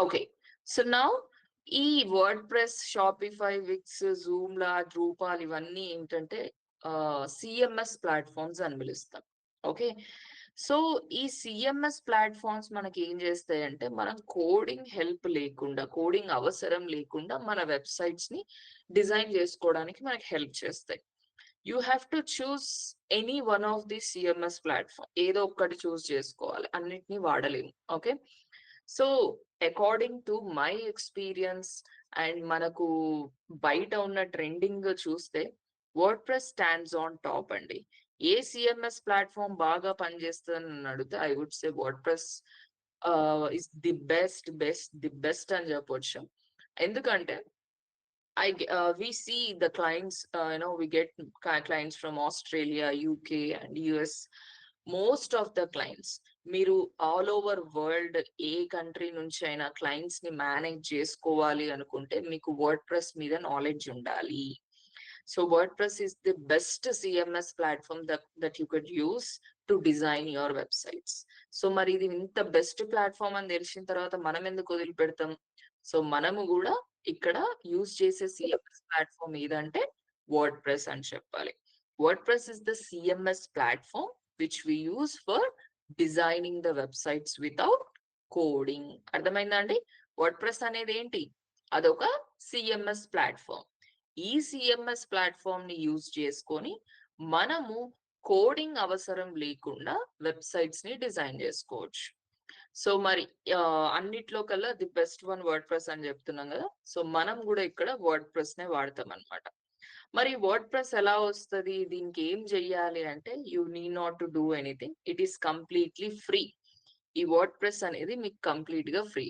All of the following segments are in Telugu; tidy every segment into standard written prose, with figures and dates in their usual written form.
ఓకే. సో నౌ ఈ word press, Shopify, Vicks, Joomla, డ్రూపాల్ ఇవన్నీ ఏంటంటే సిఎంఎస్ ప్లాట్ఫామ్స్ అని పిలుస్తాం. ఓకే. సో ఈ సిఎంఎస్ ప్లాట్ఫామ్స్ మనకి ఏం చేస్తాయంటే మనం కోడింగ్ హెల్ప్ లేకుండా, కోడింగ్ అవసరం లేకుండా మన వెబ్సైట్స్ ని డిజైన్ చేసుకోవడానికి మనకి హెల్ప్ చేస్తాయి. You have to choose any one of the CMS platform. ఏదో ఒక్కటి చూస్ చేసుకోవాలి, అన్నిటినీ వాడలేము. Okay. So according to my experience and మనకు బయట ఉన్న ట్రెండింగ్ చూస్తే WordPress stands on top అండి. ఏ సిఎంఎస్ ప్లాట్ఫామ్ బాగా పనిచేస్తుందని అడిగితే I would say WordPress is the best అని చెప్పొచ్చు. ఎందుకంటే we see the clients, we get clients from Australia, UK and US. Most of the clients, మీరు ఆల్ ఓవర్ వరల్డ్ ఏ కంట్రీ నుంచి అయినా క్లయింట్స్ ని మేనేజ్ చేసుకోవాలి అనుకుంటే మీకు వర్డ్ ప్రెస్ మీద నాలెడ్జ్ ఉండాలి. So word press is the best CMS platform that you could use to design your websites. So మరి ఇది ఇంత బెస్ట్ ప్లాట్ఫామ్ అని తెలిసిన తర్వాత మనం ఎందుకు వదిలిపెడతాం? సో మనము కూడా ఇక్కడ యూజ్ చేసే సిఎంఎస్ ప్లాట్ఫామ్ ఏదంటే వర్డ్ ప్రెస్ అని చెప్పాలి. WordPress is the CMS platform which we use for designing the websites without coding. అర్థమైందా అండి? వర్డ్ ప్రెస్ అనేది ఏంటి? అదొక సిఎంఎస్ ప్లాట్ఫామ్. ఈ సిఎంఎస్ ప్లాట్ఫామ్ ని యూజ్ చేసుకొని మనము కోడింగ్ అవసరం లేకుండా వెబ్సైట్స్ ని డిజైన్ చేసుకోవచ్చు. సో మరి అన్నిట్లో కల్లా the best one word press అని చెప్తున్నాం కదా. సో మనం కూడా ఇక్కడ వర్డ్ ప్రెస్ నే వాడతాం అనమాట. మరి వర్డ్ ప్రెస్ ఎలా వస్తుంది, దీనికి ఏం చెయ్యాలి అంటే you need not to do anything. It is completely free. ఈ వర్డ్ ప్రెస్ అనేది మీకు కంప్లీట్ గా ఫ్రీ.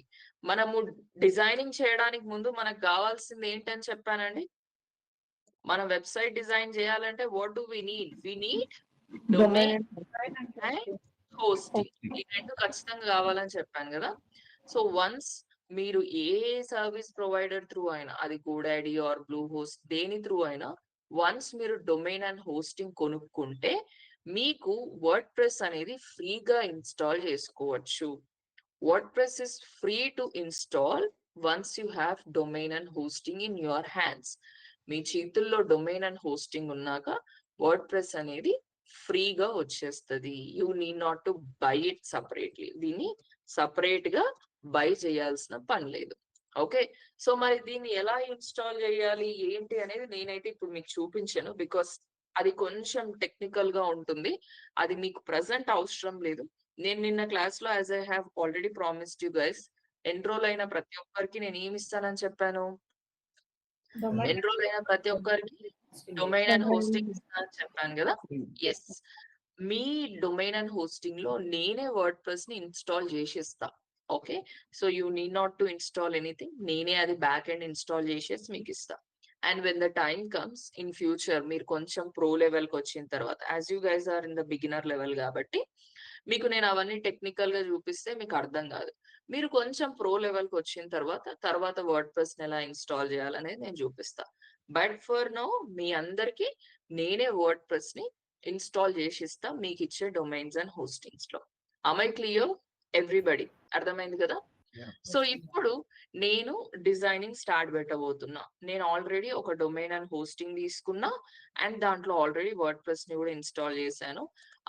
మనము డిజైనింగ్ చేయడానికి ముందు మనకు కావాల్సింది ఏంటని చెప్పానండి? మనం వెబ్సైట్ డిజైన్ చేయాలంటే what do we need? We need domain and hosting. ఈ రెండు ఖచ్చితంగా కావాలని చెప్పాను కదా. సో వన్స్ మీరు ఏ సర్వీస్ ప్రొవైడర్ త్రూ అయినా, అది గోడాడీ ఆర్ బ్లూ హోస్ట్ దేని త్రూ అయినా, వన్స్ మీరు డొమైన్ అండ్ హోస్టింగ్ కొనుక్కుంటే మీకు వర్డ్ ప్రెస్ అనేది ఫ్రీగా ఇన్స్టాల్ చేసుకోవచ్చు. WordPress is free to install once you have domain and hosting in your hands. మీ చేతుల్లో డొమైన్ అండ్ హోస్టింగ్ ఉన్నాక వర్డ్ ప్రెస్ అనేది ఫ్రీగా వచ్చేస్తుంది. You need not to buy it separately. దీన్ని సపరేట్ గా బై చేయాల్సిన పని లేదు. ఓకే. సో మరి దీన్ని ఎలా ఇన్స్టాల్ చేయాలి ఏంటి అనేది నేనైతే ఇప్పుడు మీకు చూపించాను, బికాస్ అది కొంచెం టెక్నికల్ గా ఉంటుంది. అది మీకు ప్రజెంట్ అవసరం లేదు. నేను నిన్న క్లాస్ లో as I have already promised you guys, enrol అయిన ప్రతి ఒక్కరికి నేను ఏమి ఇస్తానని చెప్పాను? ఎన్రోల్ అయిన ప్రతి ఒక్కరికి డొమైన్ అండ్ హోస్టింగ్ ఇస్తానని చెప్పాను కదా. ఎస్, మీ డొమైన్ అండ్ హోస్టింగ్ లో నేనే వర్డ్ ప్రెస్ ని ఇన్స్టాల్ చేసిస్తా. Okay. So you need not to install anything. నేనే అది బ్యాక్ ఎండ్ ఇన్స్టాల్ చేసేసి మీకు ఇస్తా. And when the time comes in future, మీరు కొంచెం ప్రో లెవెల్ కి వచ్చిన తర్వాత, as you guys are in the beginner level కాబట్టి మీకు నేను అవన్నీ టెక్నికల్ గా చూపిస్తే మీకు అర్థం కాదు. మీరు కొంచెం ప్రో లెవెల్ కి వచ్చిన తర్వాత వర్డ్ ప్రెస్ ని ఎలా ఇన్స్టాల్ చేయాలనేది నేను చూపిస్తా. బట్ ఫర్ నౌ మీ అందరికి నేనే వర్డ్ ప్రెస్ ని ఇన్స్టాల్ చేసిస్తా మీకు ఇచ్చే డొమైన్స్ అండ్ హోస్టింగ్స్ లో. I clear everybody? అర్థమైంది కదా. సో ఇప్పుడు నేను డిజైనింగ్ స్టార్ట్ పెట్టబోతున్నా. నేను ఆల్రెడీ ఒక డొమైన్ అండ్ హోస్టింగ్ తీసుకున్నా అండ్ దాంట్లో ఆల్రెడీ వర్డ్ ప్రెస్ ని కూడా ఇన్స్టాల్ చేశాను.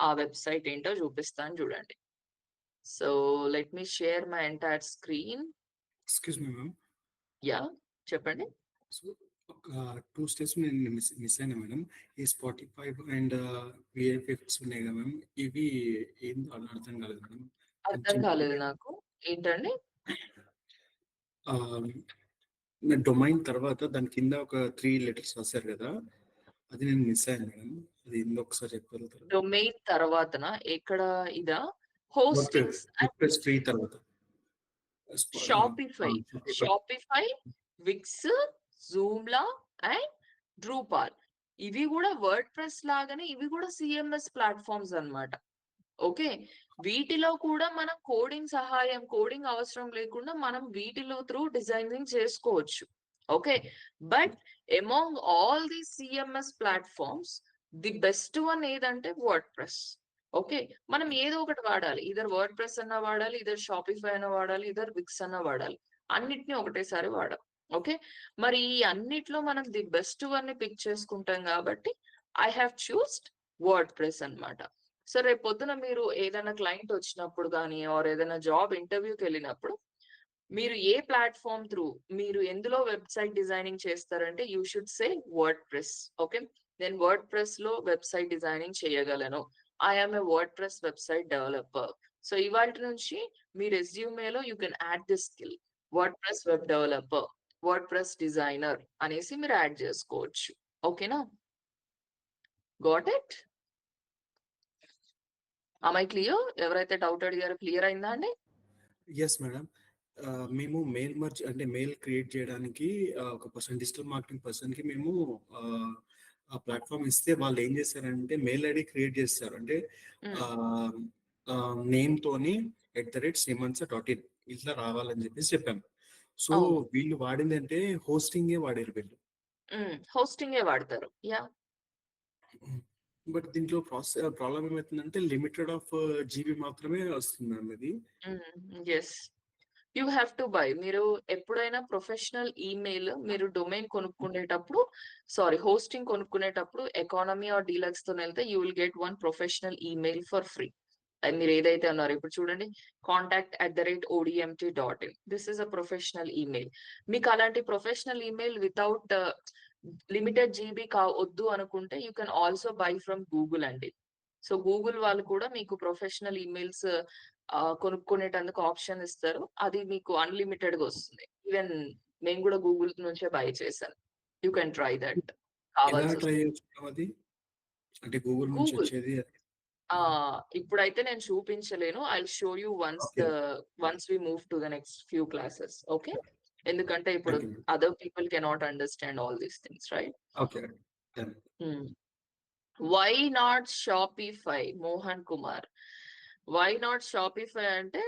ఆ వెబ్సైట్ ఏంటో చూపిస్తాను చూడండి. So let me share my entire screen. Excuse me ma'am. Yeah, చెప్పండి. సో ఒక 2 స్టెప్స్ నేను మిస్ అయినా మేడం. ఈ స్పాటిఫై అండ్ విఎఫ్ఎక్స్ ఉన్నాయి కదా మ్యామ్, ఇవి ఏందో అర్థం కాలేదు మేడం. అర్థం కాలేదు నాకు. ఏంటండి? డొమైన్ తర్వాత దాని కింద ఒక 3 లెటర్స్ వస్తారు కదా, అది నేను మిస్ అయ్యాను మేడం. అది ఏందో ఒకసారి చెప్పగలుగుతారు? డొమైన్ తర్వాతనా? ఎక్కడ? ఇదా? హోస్టింగ్స్ ఫ్రీ తర్వాత షాపిఫై, విక్స్, జూమ్లా అండ్ డ్రూపాల్. ఇవి కూడా వర్డ్ ప్రెస్ లాగానే ఇవి కూడా సిఎంఎస్ ప్లాట్ఫామ్స్ అన్నమాట. ఓకే. వీటిలో కూడా మనం కోడింగ్ అవసరం లేకుండా మనం వీటిలో త్రూ డిజైనింగ్ చేసుకోవచ్చు. Okay. But among all the CMS platforms the best one ఏదంటే వర్డ్ ప్రెస్. ఓకే. మనం ఏదో ఒకటి వాడాలి. ఇదర్ వర్డ్ ప్రెస్ అన్నా వాడాలి, ఇదర్ షాపిఫై అన్నా వాడాలి, ఇదర్ విక్స్ అన్నా వాడాలి. అన్నిటిని ఒకటేసారి వాడం. ఓకే. మరి ఈ అన్నిట్లో మనం ది బెస్ట్ వన్‌ని పిక్ చేసుకుంటాం కాబట్టి ఐ హావ్ చూస్డ్ వర్డ్ ప్రెస్ అన్నమాట. సో రేపు పొద్దున మీరు ఏదైనా క్లయింట్ వచ్చినప్పుడు గాని ఆర్ ఏదైనా జాబ్ ఇంటర్వ్యూకెళ్ళినప్పుడు మీరు ఏ ప్లాట్‌ఫార్మ్ త్రూ మీరు ఎందులో వెబ్‌సైట్ డిజైనింగ్ చేస్తారంటే you should say WordPress. Okay. నేను వర్డ్ ప్రెస్‌లో వెబ్‌సైట్ డిజైనింగ్ చేయగలను. I am a WordPress website developer. So ఇవాల్టి నుంచి మీ రెజ్యూమేలో you can add this skill. WordPress web developer, WordPress designer అనేసి మీరు యాడ్ చేసుకోవచ్చు. ఓకేనా? Got it? Am I clear? ఎవరైతే డౌట్ అడిగారో క్లియర్ అయిందా అండి? Yes madam. మేము మెయిల్ క్రియేట్ చేయడానికి ఒక డిజిటల్ మార్కెటింగ్ పర్సన్‌కి మేము ఆ ప్లాట్‌ఫార్మ్ ఇస్తే వాళ్ళు ఏం చేశారంటే మెయిల్ ఐడీ క్రియేట్ చేస్తారు. అంటే హ్మ్. ఆహ్, నేమ్‌తోని @semansa.in ఇట్లా రావాలని చెప్పాము. సో అవును. వీళ్ళు వాడిందంటే హోస్టింగే వాడారు వీళ్ళు. హోస్టింగే వాడతారు. యాహ్! బట్ దీంట్లో ప్రాబ్లమ్ ఏమైతుందంటే లిమిటెడ్ ఆఫ్ జీబీ మాత్రమే వస్తుంది మేడం ఇది. Yes. You have to buy. మీరు ఎప్పుడైనా ప్రొఫెషనల్ ఈమెయిల్ మీరు డొమైన్ కొనుక్కునేటప్పుడు హోస్టింగ్ కొనుక్కునేటప్పుడు ఎకానమీ ఆర్ డీలక్స్‌తోనెళ్తే you will get one professional email for free. అది మీరు ఏదైతే అన్నారో ఇప్పుడు చూడండి contact@odmt.in. This is a professional email. మీకు అలాంటి professional email without limited GB వద్దు అనుకుంటే you can also buy from Google అండి. సో గూగుల్ వాళ్ళు కూడా మీకు ప్రొఫెషనల్ ఈమెయిల్స్ కొనుక్కునేటందుకు ఆప్షన్ ఇస్తారు. అది మీకు అన్‌లిమిటెడ్‌గా వస్తుంది. ఈవెన్ నేను కూడా గూగుల్ నుంచే బై చేశాను. You can try that. ఎలా కావాల్సొస్తే. ట్రై చేయొచ్చు మేడం అది? అంటే గూగుల్ నుంచి గూగుల్. వచ్చేది అది. ఇప్పుడైతే నేను చూపించలేను. I will show you okay. Once we move to the next few classes. Okay. ఎందుకంటే ఇప్పుడు thank you madam. Other people cannot understand all these things right? Okay. Done. Hmm. Why not Shopify? Mohan Kumar. Why not Shopify అంటే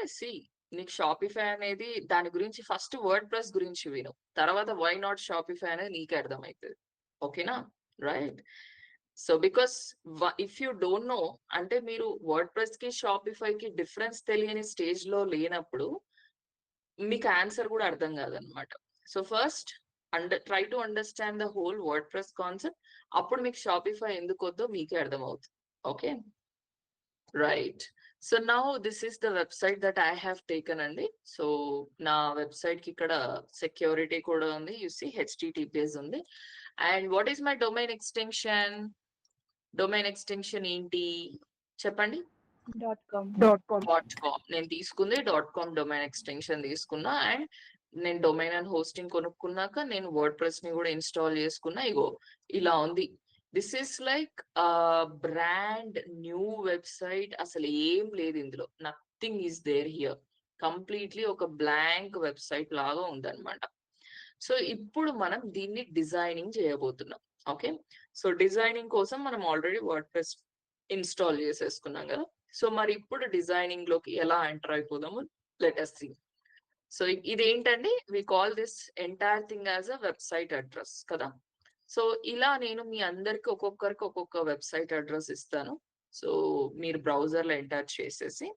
నీకు షాపిఫై అనేది దాని గురించి ఫస్ట్ వర్డ్ ప్రెస్ గురించి విను. తర్వాత వై నాట్ షాపిఫై అనేది నీకే అర్థమైతది. ఓకేనా? Right. So because if you don't know అంటే మీరు వర్డ్ ప్రెస్‌కి, షాపిఫైకి డిఫరెన్స్ తెలియని స్టేజ్‌లో లేనప్పుడు మీకు ఆన్సర్ కూడా అర్థం కాదనమాట. So first try to understand the whole word press concept. అప్పుడు మీకు షాపిఫై ఎందుకొద్దో మీకే అర్థమవుతుంది. Okay. Right. So now this is the website that I have taken అండి. సో నా వెబ్‌సైట్‌కి ఇక్కడ సెక్యూరిటీ కూడా ఉంది. యూ సీ హెచ్‌టిటిపిఎస్ ఉంది. And what is my domain extension? Domain extension ఏంటి? చెప్పండి? .com. .com. నేను తీసుకుంది .com డొమైన్ ఎక్స్‌టెన్షన్ తీసుకున్నా. అండ్ నేను డొమైన్ అండ్ హోస్టింగ్ కొనుక్కున్నాక నేను వర్డ్ ప్రెస్‌ని కూడా ఇన్‌స్టాల్ చేసుకున్నా. ఇగో ఇలా ఉంది. This is like brand new website. అసలు ఏం లేదు ఇందులో. Nothing is there here. Completely ఒక బ్లాంక్ వెబ్‌సైట్ లాగా ఉందన్నమాట. సో ఇప్పుడు మనం దీన్ని డిజైనింగ్ చేయబోతున్నాం. ఓకే. సో డిజైనింగ్ కోసం మనం ఆల్రెడీ వర్డ్ ప్రెస్ ఇన్‌స్టాల్ చేసేసుకున్నాం కదా! సో మరి ఇప్పుడు డిజైనింగ్ లోకి ఎలా ఎంటర్ అయిపోదాము లెట్ us సీ. సో ఇదేంటండి we call this entire thing as a website address కదా! సో ఇలా నేను మీ అందరికి ఒక్కొక్కరికి ఒక్కొక్క వెబ్‌సైట్ అడ్రెస్ ఇస్తాను. సో మీరు బ్రౌజర్‌లో ఎంటర్ చేసేసి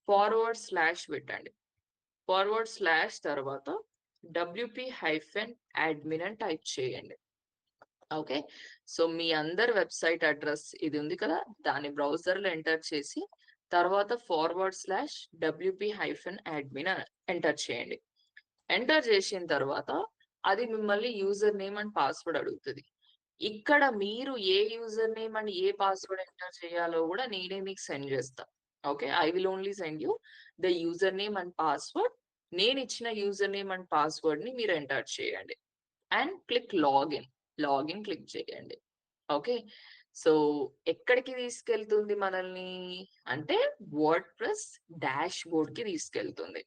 ఫార్వర్డ్ స్లాష్ పెట్టండి. ఫార్వర్డ్ స్లాష్ తర్వాత wp-admin అని టైప్ చేయండి. ఓకే. సో మీ అందరి వెబ్‌సైట్ అడ్రెస్ ఇది ఉంది కదా! దాన్ని బ్రౌజర్‌లో ఎంటర్ చేసి తర్వాత ఫార్వర్డ్ స్లాష్ wp-admin అని ఎంటర్ చేయండి. ఎంటర్ చేసిన తర్వాత అది మిమ్మల్ని యూజర్ నేమ్ అండ్ పాస్వర్డ్ అడుగుతది. ఇక్కడ మీరు ఏ యూజర్ నేమ్ అండ్ ఏ పాస్వర్డ్ ఎంటర్ చేయాలో కూడా నేనే మీకు సెండ్ చేస్తా. Okay. I will only send you the user name and password. నేనిచ్చిన యూజర్ నేమ్ అండ్ పాస్వర్డ్‌ని మీరు ఎంటర్ చేయండి. And click login. Login click చేయండి. ఓకే. సో ఎక్కడికి తీసుకెళ్తుంది మనల్ని అంటే వర్డ్ ప్రెస్ డాష్‌బోర్డ్‌కి తీసుకెళ్తుంది.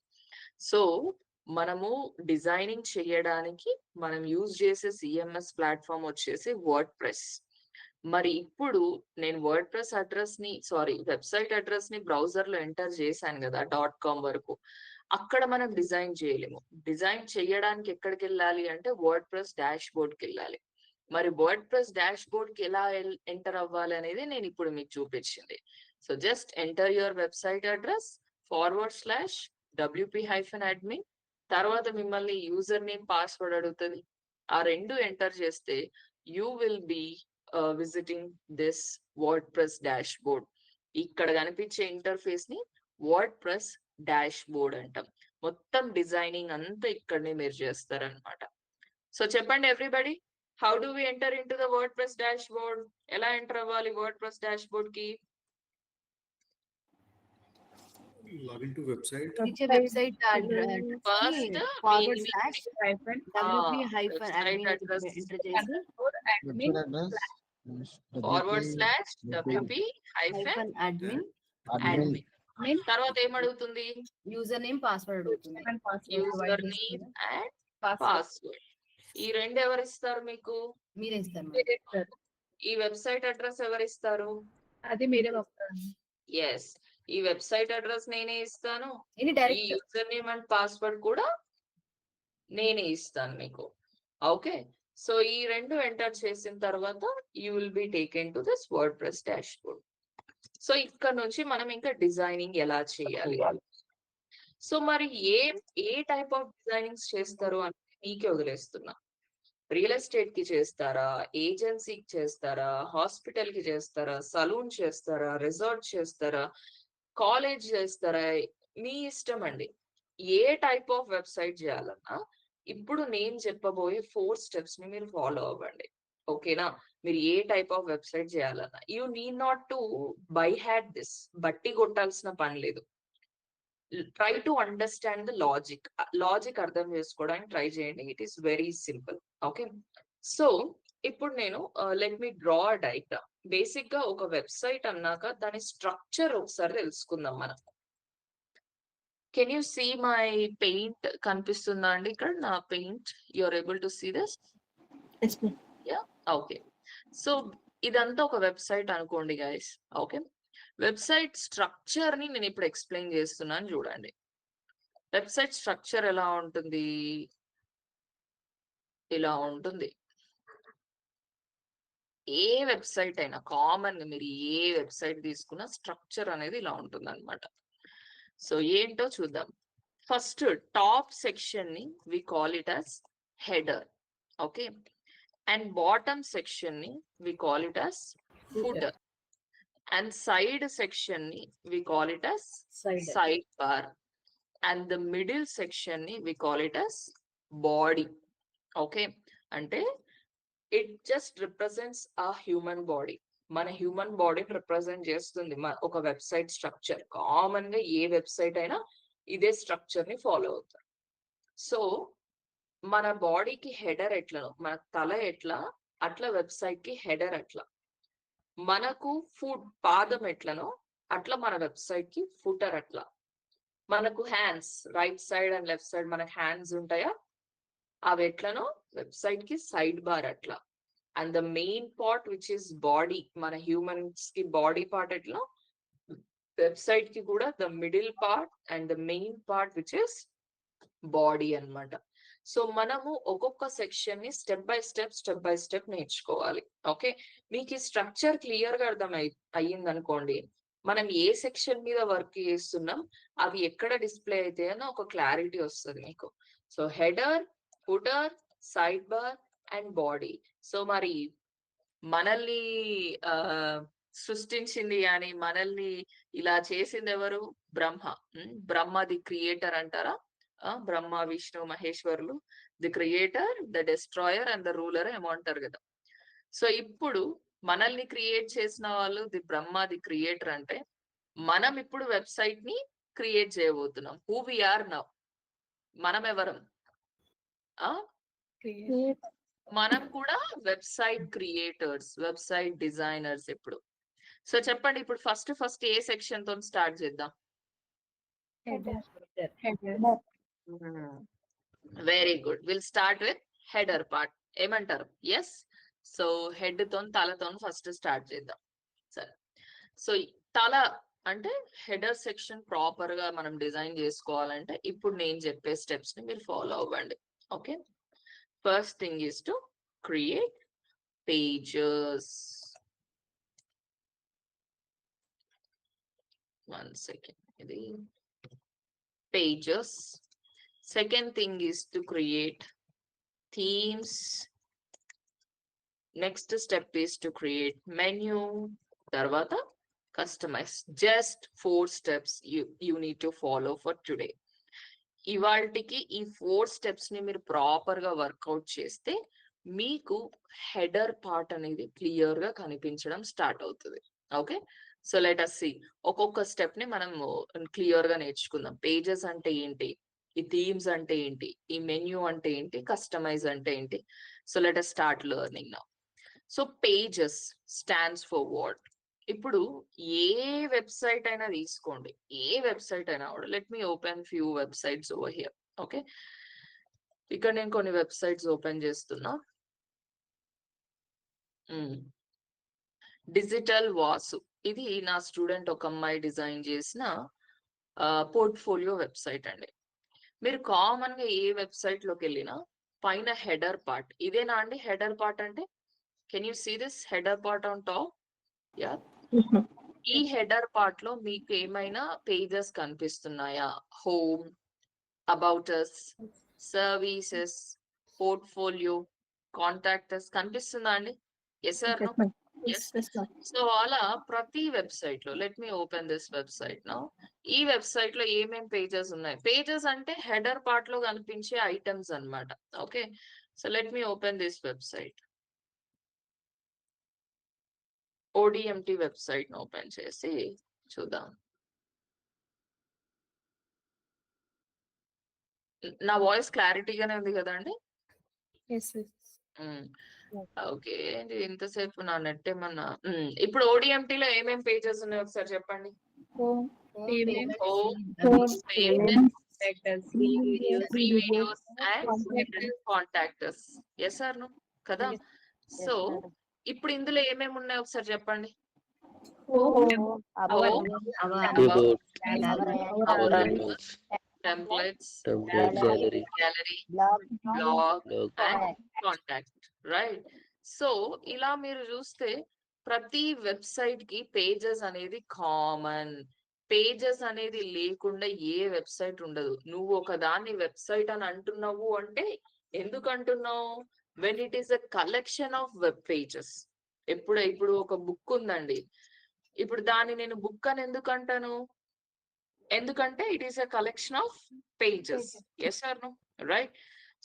సో మనము డిజైనింగ్ చేయడానికి మనం యూజ్ చేసే సీఎంఎస్ ప్లాట్‌ఫార్మ్ వచ్చేసి వర్డ్ ప్రెస్. మరి ఇప్పుడు నేను వర్డ్ ప్రెస్ వెబ్‌సైట్ అడ్రెస్‌ని బ్రౌజర్‌లో ఎంటర్ చేశాను గదా! .com వరకు. అక్కడ మనం డిజైన్ చేయలేము. డిజైన్ చేయడానికి ఎక్కడికెళ్ళాలి అంటే వర్డ్ ప్రెస్ డాష్‌బోర్డ్‌కెళ్ళాలి. మరి వర్డ్ ప్రెస్ డాష్‌బోర్డ్‌కి ఎలా ఎంటర్ అవ్వాలి అనేది నేను ఇప్పుడు మీకు చూపించింది. So just enter your website address /wp-admin, తర్వాత మిమ్మల్ని యూజర్ నేమ్ పాస్వర్డ్ అడుగుతుంది. ఆ రెండు ఎంటర్ చేస్తే you will be visiting this word press dash board. ఇక్కడ కనిపించే ఇంటర్ఫేస్ ని వర్డ్ ప్రెస్ డాష్ బోర్డ్ అంటాం. మొత్తం డిజైనింగ్ అంతా ఇక్కడనే మీరు చేస్తారనమాట. సో చెప్పండి everybody, how do we enter in to the WordPress dashboard? ఎలా ఎంటర్ అవ్వాలి వర్డ్ ప్రెస్ డాష్ బోర్డ్ కి? Login to website. Which website address First, కి we forward need slash website wp-admin address enter చేసి వెబ్సైట్ అడ్రస్ /wp-admin. అడ్మిన్ తర్వాత ఏమడుగుతుంది? యూజర్ నేమ్ పాస్వర్డ్ అడుగుతుంది. User name and password. ఈ రెండు ఎవరిస్తారు మీకు? మీరే ఇస్తారు మేడం. ఈ వెబ్సైట్ అడ్రస్ ఎవరిస్తారు? అది మీరే పంపుతారు. ఎస్, ఈ వెబ్సైట్ అడ్రస్ నేనే ఇస్తాను. ఇది ఈ direct user name and password కూడా నేనే ఇస్తాను మీకు. ఓకే, సో ఈ రెండు ఎంటర్ చేసిన తర్వాత you will be taken to this word press dash board. So ఇక్కడ నుంచి మనం ఇంకా డిజైనింగ్ ఎలా చేయాలి? సో మరి ఏ టైప్ ఆఫ్ డిజైనింగ్స్ చేస్తారు అని మీకే వదిలేస్తున్నా. రియల్ ఎస్టేట్ కి చేస్తారా, ఏజెన్సీకి చేస్తారా, హాస్పిటల్ కి చేస్తారా, సలూన్ చేస్తారా, రిసార్ట్ చేస్తారా, కాలేజ్ చేస్తారా, మీ ఇష్టం అండి. ఏ టైప్ ఆఫ్ వెబ్సైట్ చేయాలన్నా ఇప్పుడు నేను చెప్పబోయే 4 స్టెప్స్ ని మీరు ఫాలో అవ్వండి. ఓకేనా? మీరు ఏ టైప్ ఆఫ్ వెబ్సైట్ చేయాలన్నా you need not to by heart this, బట్టి కొట్టాల్సిన పని లేదు. Try to understand the logic అర్థం చేసుకోవడానికి ట్రై చేయండి. It is very simple. Okay, so ఇప్పుడు నేను let me draw diagram. Basic గా ఒక వెబ్సైట్ అన్నాక దాని స్ట్రక్చర్ ఒకసారి తెలుసుకుందాం మనం. Can you see my paint? కనిపిస్తుందా అండి ఇక్కడ నా paint? You are able to see this? Yeah, okay. So ఇదంతా ఒక వెబ్సైట్ అనుకోండి గైస్. ఓకే, వెబ్సైట్ స్ట్రక్చర్ ని నేను ఇప్పుడు ఎక్స్ప్లెయిన్ చేస్తున్నాను చూడండి. వెబ్సైట్ స్ట్రక్చర్ ఎలా ఉంటుంది? ఇలా ఉంటుంది. ఏ వెబ్సైట్ అయినా కామన్ మీరు ఏ వెబ్సైట్ తీసుకున్నా స్ట్రక్చర్ అనేది ఇలా ఉంటుంది అనమాట. సో ఏంటో చూద్దాం. ఫస్ట్ టాప్ సెక్షన్ ని we call it as header. Okay, and bottom section ని we call it as footer, and side section ni we call it as sidebar, and the middle section ni we call it as body. Okay, ante it just represents a human body. మన హ్యూమన్ బాడీని రిప్రజెంట్ చేస్తుంది ఒక వెబ్సైట్ స్ట్రక్చర్. కామన్ గా ఏ వెబ్సైట్ అయినా ఇదే స్ట్రక్చర్ ని ఫాలో అవుతారు. సో మన బాడీకి హెడర్ ఎట్లా, మన తల ఎట్లా, అట్లా వెబ్సైట్ కి హెడర్ అట్లా. మనకు పాదం ఎట్లనో అట్లా మన వెబ్సైట్ కి ఫుటర్ అట్లా. మనకు hands right side and left side మనకు హ్యాండ్స్ ఉంటాయా, అవి ఎట్లనో వెబ్సైట్ కి సైడ్ బార్ అట్లా. And the main part which is body, మన హ్యూమన్స్ కి బాడీ పార్ట్ ఎట్లా, వెబ్సైట్ కి కూడా the middle part and the main part which is body అన్నమాట. సో మనము ఒక్కొక్క సెక్షన్ ని స్టెప్ బై స్టెప్ నేర్చుకోవాలి. ఓకే, మీకు ఈ స్ట్రక్చర్ క్లియర్ గా అర్థం అయ్యింది అనుకోండి, మనం ఏ సెక్షన్ మీద వర్క్ చేస్తున్నాం, అవి ఎక్కడ డిస్ప్లే అయితే అని ఒక క్లారిటీ వస్తుంది మీకు. So header, footer, side bar and body. So మరి మనల్ని సృష్టించింది అని మనల్ని ఇలా చేసింది ఎవరు? బ్రహ్మ. బ్రహ్మ ది క్రియేటర్ అంటారా? బ్రహ్మ, విష్ణు, మహేశ్వరులు, the creator, the destroyer and the ruler ఏమంటారు కదా. సో ఇప్పుడు మనల్ని క్రియేట్ చేసిన వాళ్ళు ది బ్రహ్మ, ది క్రియేటర్ అంటే మనం ఇప్పుడు వెబ్సైట్ ని క్రియేట్ చేయబోతున్నాం. హూ వి ఆర్ నౌ, మనం ఎవరం? మనం కూడా వెబ్సైట్ క్రియేటర్స్, వెబ్సైట్ డిజైనర్స్ ఇప్పుడు. సో చెప్పండి ఇప్పుడు ఫస్ట్ ఏ సెక్షన్ తో స్టార్ట్ చేద్దాం? Very good, will start with header part. ఏమంటారు? ఎస్. సో హెడ్ తో తలతో ఫస్ట్ స్టార్ట్ చేద్దాం. సరే, సో తల అంటే హెడర్ సెక్షన్ ప్రాపర్ గా మనం డిజైన్ చేసుకోవాలంటే ఇప్పుడు నేను చెప్పే స్టెప్స్ ని మీరు ఫాలో అవ్వండి. Okay, first thing is to create pages. 1 second. ఇది pages. Second thing is to create themes. Next step is to create menu. Tarvata customize. Just 4 steps you need to follow for today. ఇవాల్టికి ఈ 4 స్టెప్స్ ని మీరు ప్రాపర్ గా వర్కౌట్ చేస్తే మీకు హెడర్ పార్ట్ అనేది క్లియర్ గా కనిపించడం స్టార్ట్ అవుతుంది. Okay, so let us see ఒక్కొక్క స్టెప్ ని మనం క్లియర్ గా నేర్చుకుందాం. పేజెస్ అంటే ఏంటి, ఈ థీమ్స్ అంటే ఏంటి, ఈ మెన్యూ అంటే ఏంటి, కస్టమైజ్ అంటే ఏంటి. So let us start learning now. So pages stands for what. ఇప్పుడు ఏ వెబ్సైట్ అయినా తీసుకోండి, ఏ వెబ్సైట్ అయినా కూడా. Let me open few websites over here. Okay, ఇక్కడ నేను కొన్ని వెబ్సైట్స్ ఓపెన్ చేస్తున్నా. డిజిటల్ వాసు, ఇది నా స్టూడెంట్ ఒక అమ్మాయి డిజైన్ చేసిన పోర్ట్ఫోలియో వెబ్సైట్ అండి. మీరు కామన్ గా ఏ వెబ్సైట్ లోకి వెళ్ళినా పైన హెడర్ పార్ట్ ఇదేనా అండి? హెడర్ పార్ట్ అంటే can you see this header part on top? Yeah, ఈ హెడర్ పార్ట్ లో మీకు ఏమైనా పేజెస్ కనిపిస్తున్నాయా? Home, about us, services, portfolio, contactors కనిపిస్తుందా అండి? Yes sir, no? Yes. So అలా ప్రతి వెబ్సైట్ లో, let me open this website now. ఈ వెబ్సైట్ లో ఏమేం పేజెస్ ఉన్నాయి? పేజెస్ అంటే హెడర్ పార్ట్ లో కనిపించే ఐటమ్స్ అన్నమాట. Okay, so let me open this website. ODMT website ను ఓపెన్ చేసి చూద్దాం. నా వాయిస్ క్లారిటీగానే ఉంది కదండి? ఓకే, ఇంతసేపు నా నెట్ ఏమన్నా. ఇప్పుడు ODMT లో ఏమేం పేజెస్ ఉన్నాయి ఒకసారి చెప్పండి. Free videos and contactors. Yes sir, ను కదా? సో ఇప్పుడు ఇందులో ఏమేమి ఉన్నాయి ఒకసారి చెప్పండి. Templates, gallery, blog and contact. Right. So ఇలా మీరు చూస్తే ప్రతి వెబ్సైట్ కి పేజెస్ అనేది కామన్. పేజెస్ అనేది లేకుండా ఏ వెబ్సైట్ ఉండదు. నువ్వు ఒక దాన్ని వెబ్సైట్ అని అంటున్నావు అంటే ఎందుకు అంటున్నావు? When it is a collection of web pages. ఇప్పుడు ఒక బుక్ ఉందండి, ఇప్పుడు దాన్ని నేను బుక్ అని ఎందుకు అంటాను? ఎందుకంటే it is a collection of pages. Yes or no? Right.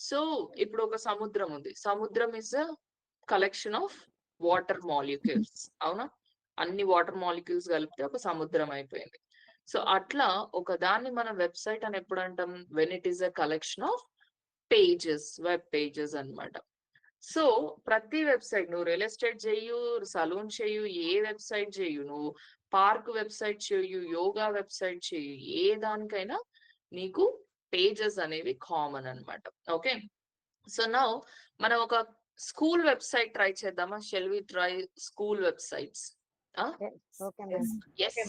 So ఇప్పుడు ఒక సముద్రం ఉంది, సముద్రం is a collection of water molecules. అవునా? అన్ని వాటర్ మాలిక్యూల్స్ కలిపితే ఒక సముద్రం అయిపోయింది. సో అట్లా ఒక దాన్ని మనం వెబ్సైట్ అని ఎప్పుడు అంటాం? When it is a collection of pages, web pages అన్నమాట. సో ప్రతి వెబ్సైట్, నువ్వు రియల్ ఎస్టేట్ చేయు, సలూన్ చేయు, ఏ వెబ్సైట్ చేయు, నువ్వు పార్క్ వెబ్సైట్ చేయు, యోగా వెబ్సైట్ చేయు, ఏ దానికైనా నీకు పేజెస్ అనేవి కామన్ అన్నమాట. ఓకే, సో నౌ మనం ఒక స్కూల్ వెబ్సైట్ ట్రై చేద్దామా? Shall we try school websites? Yes.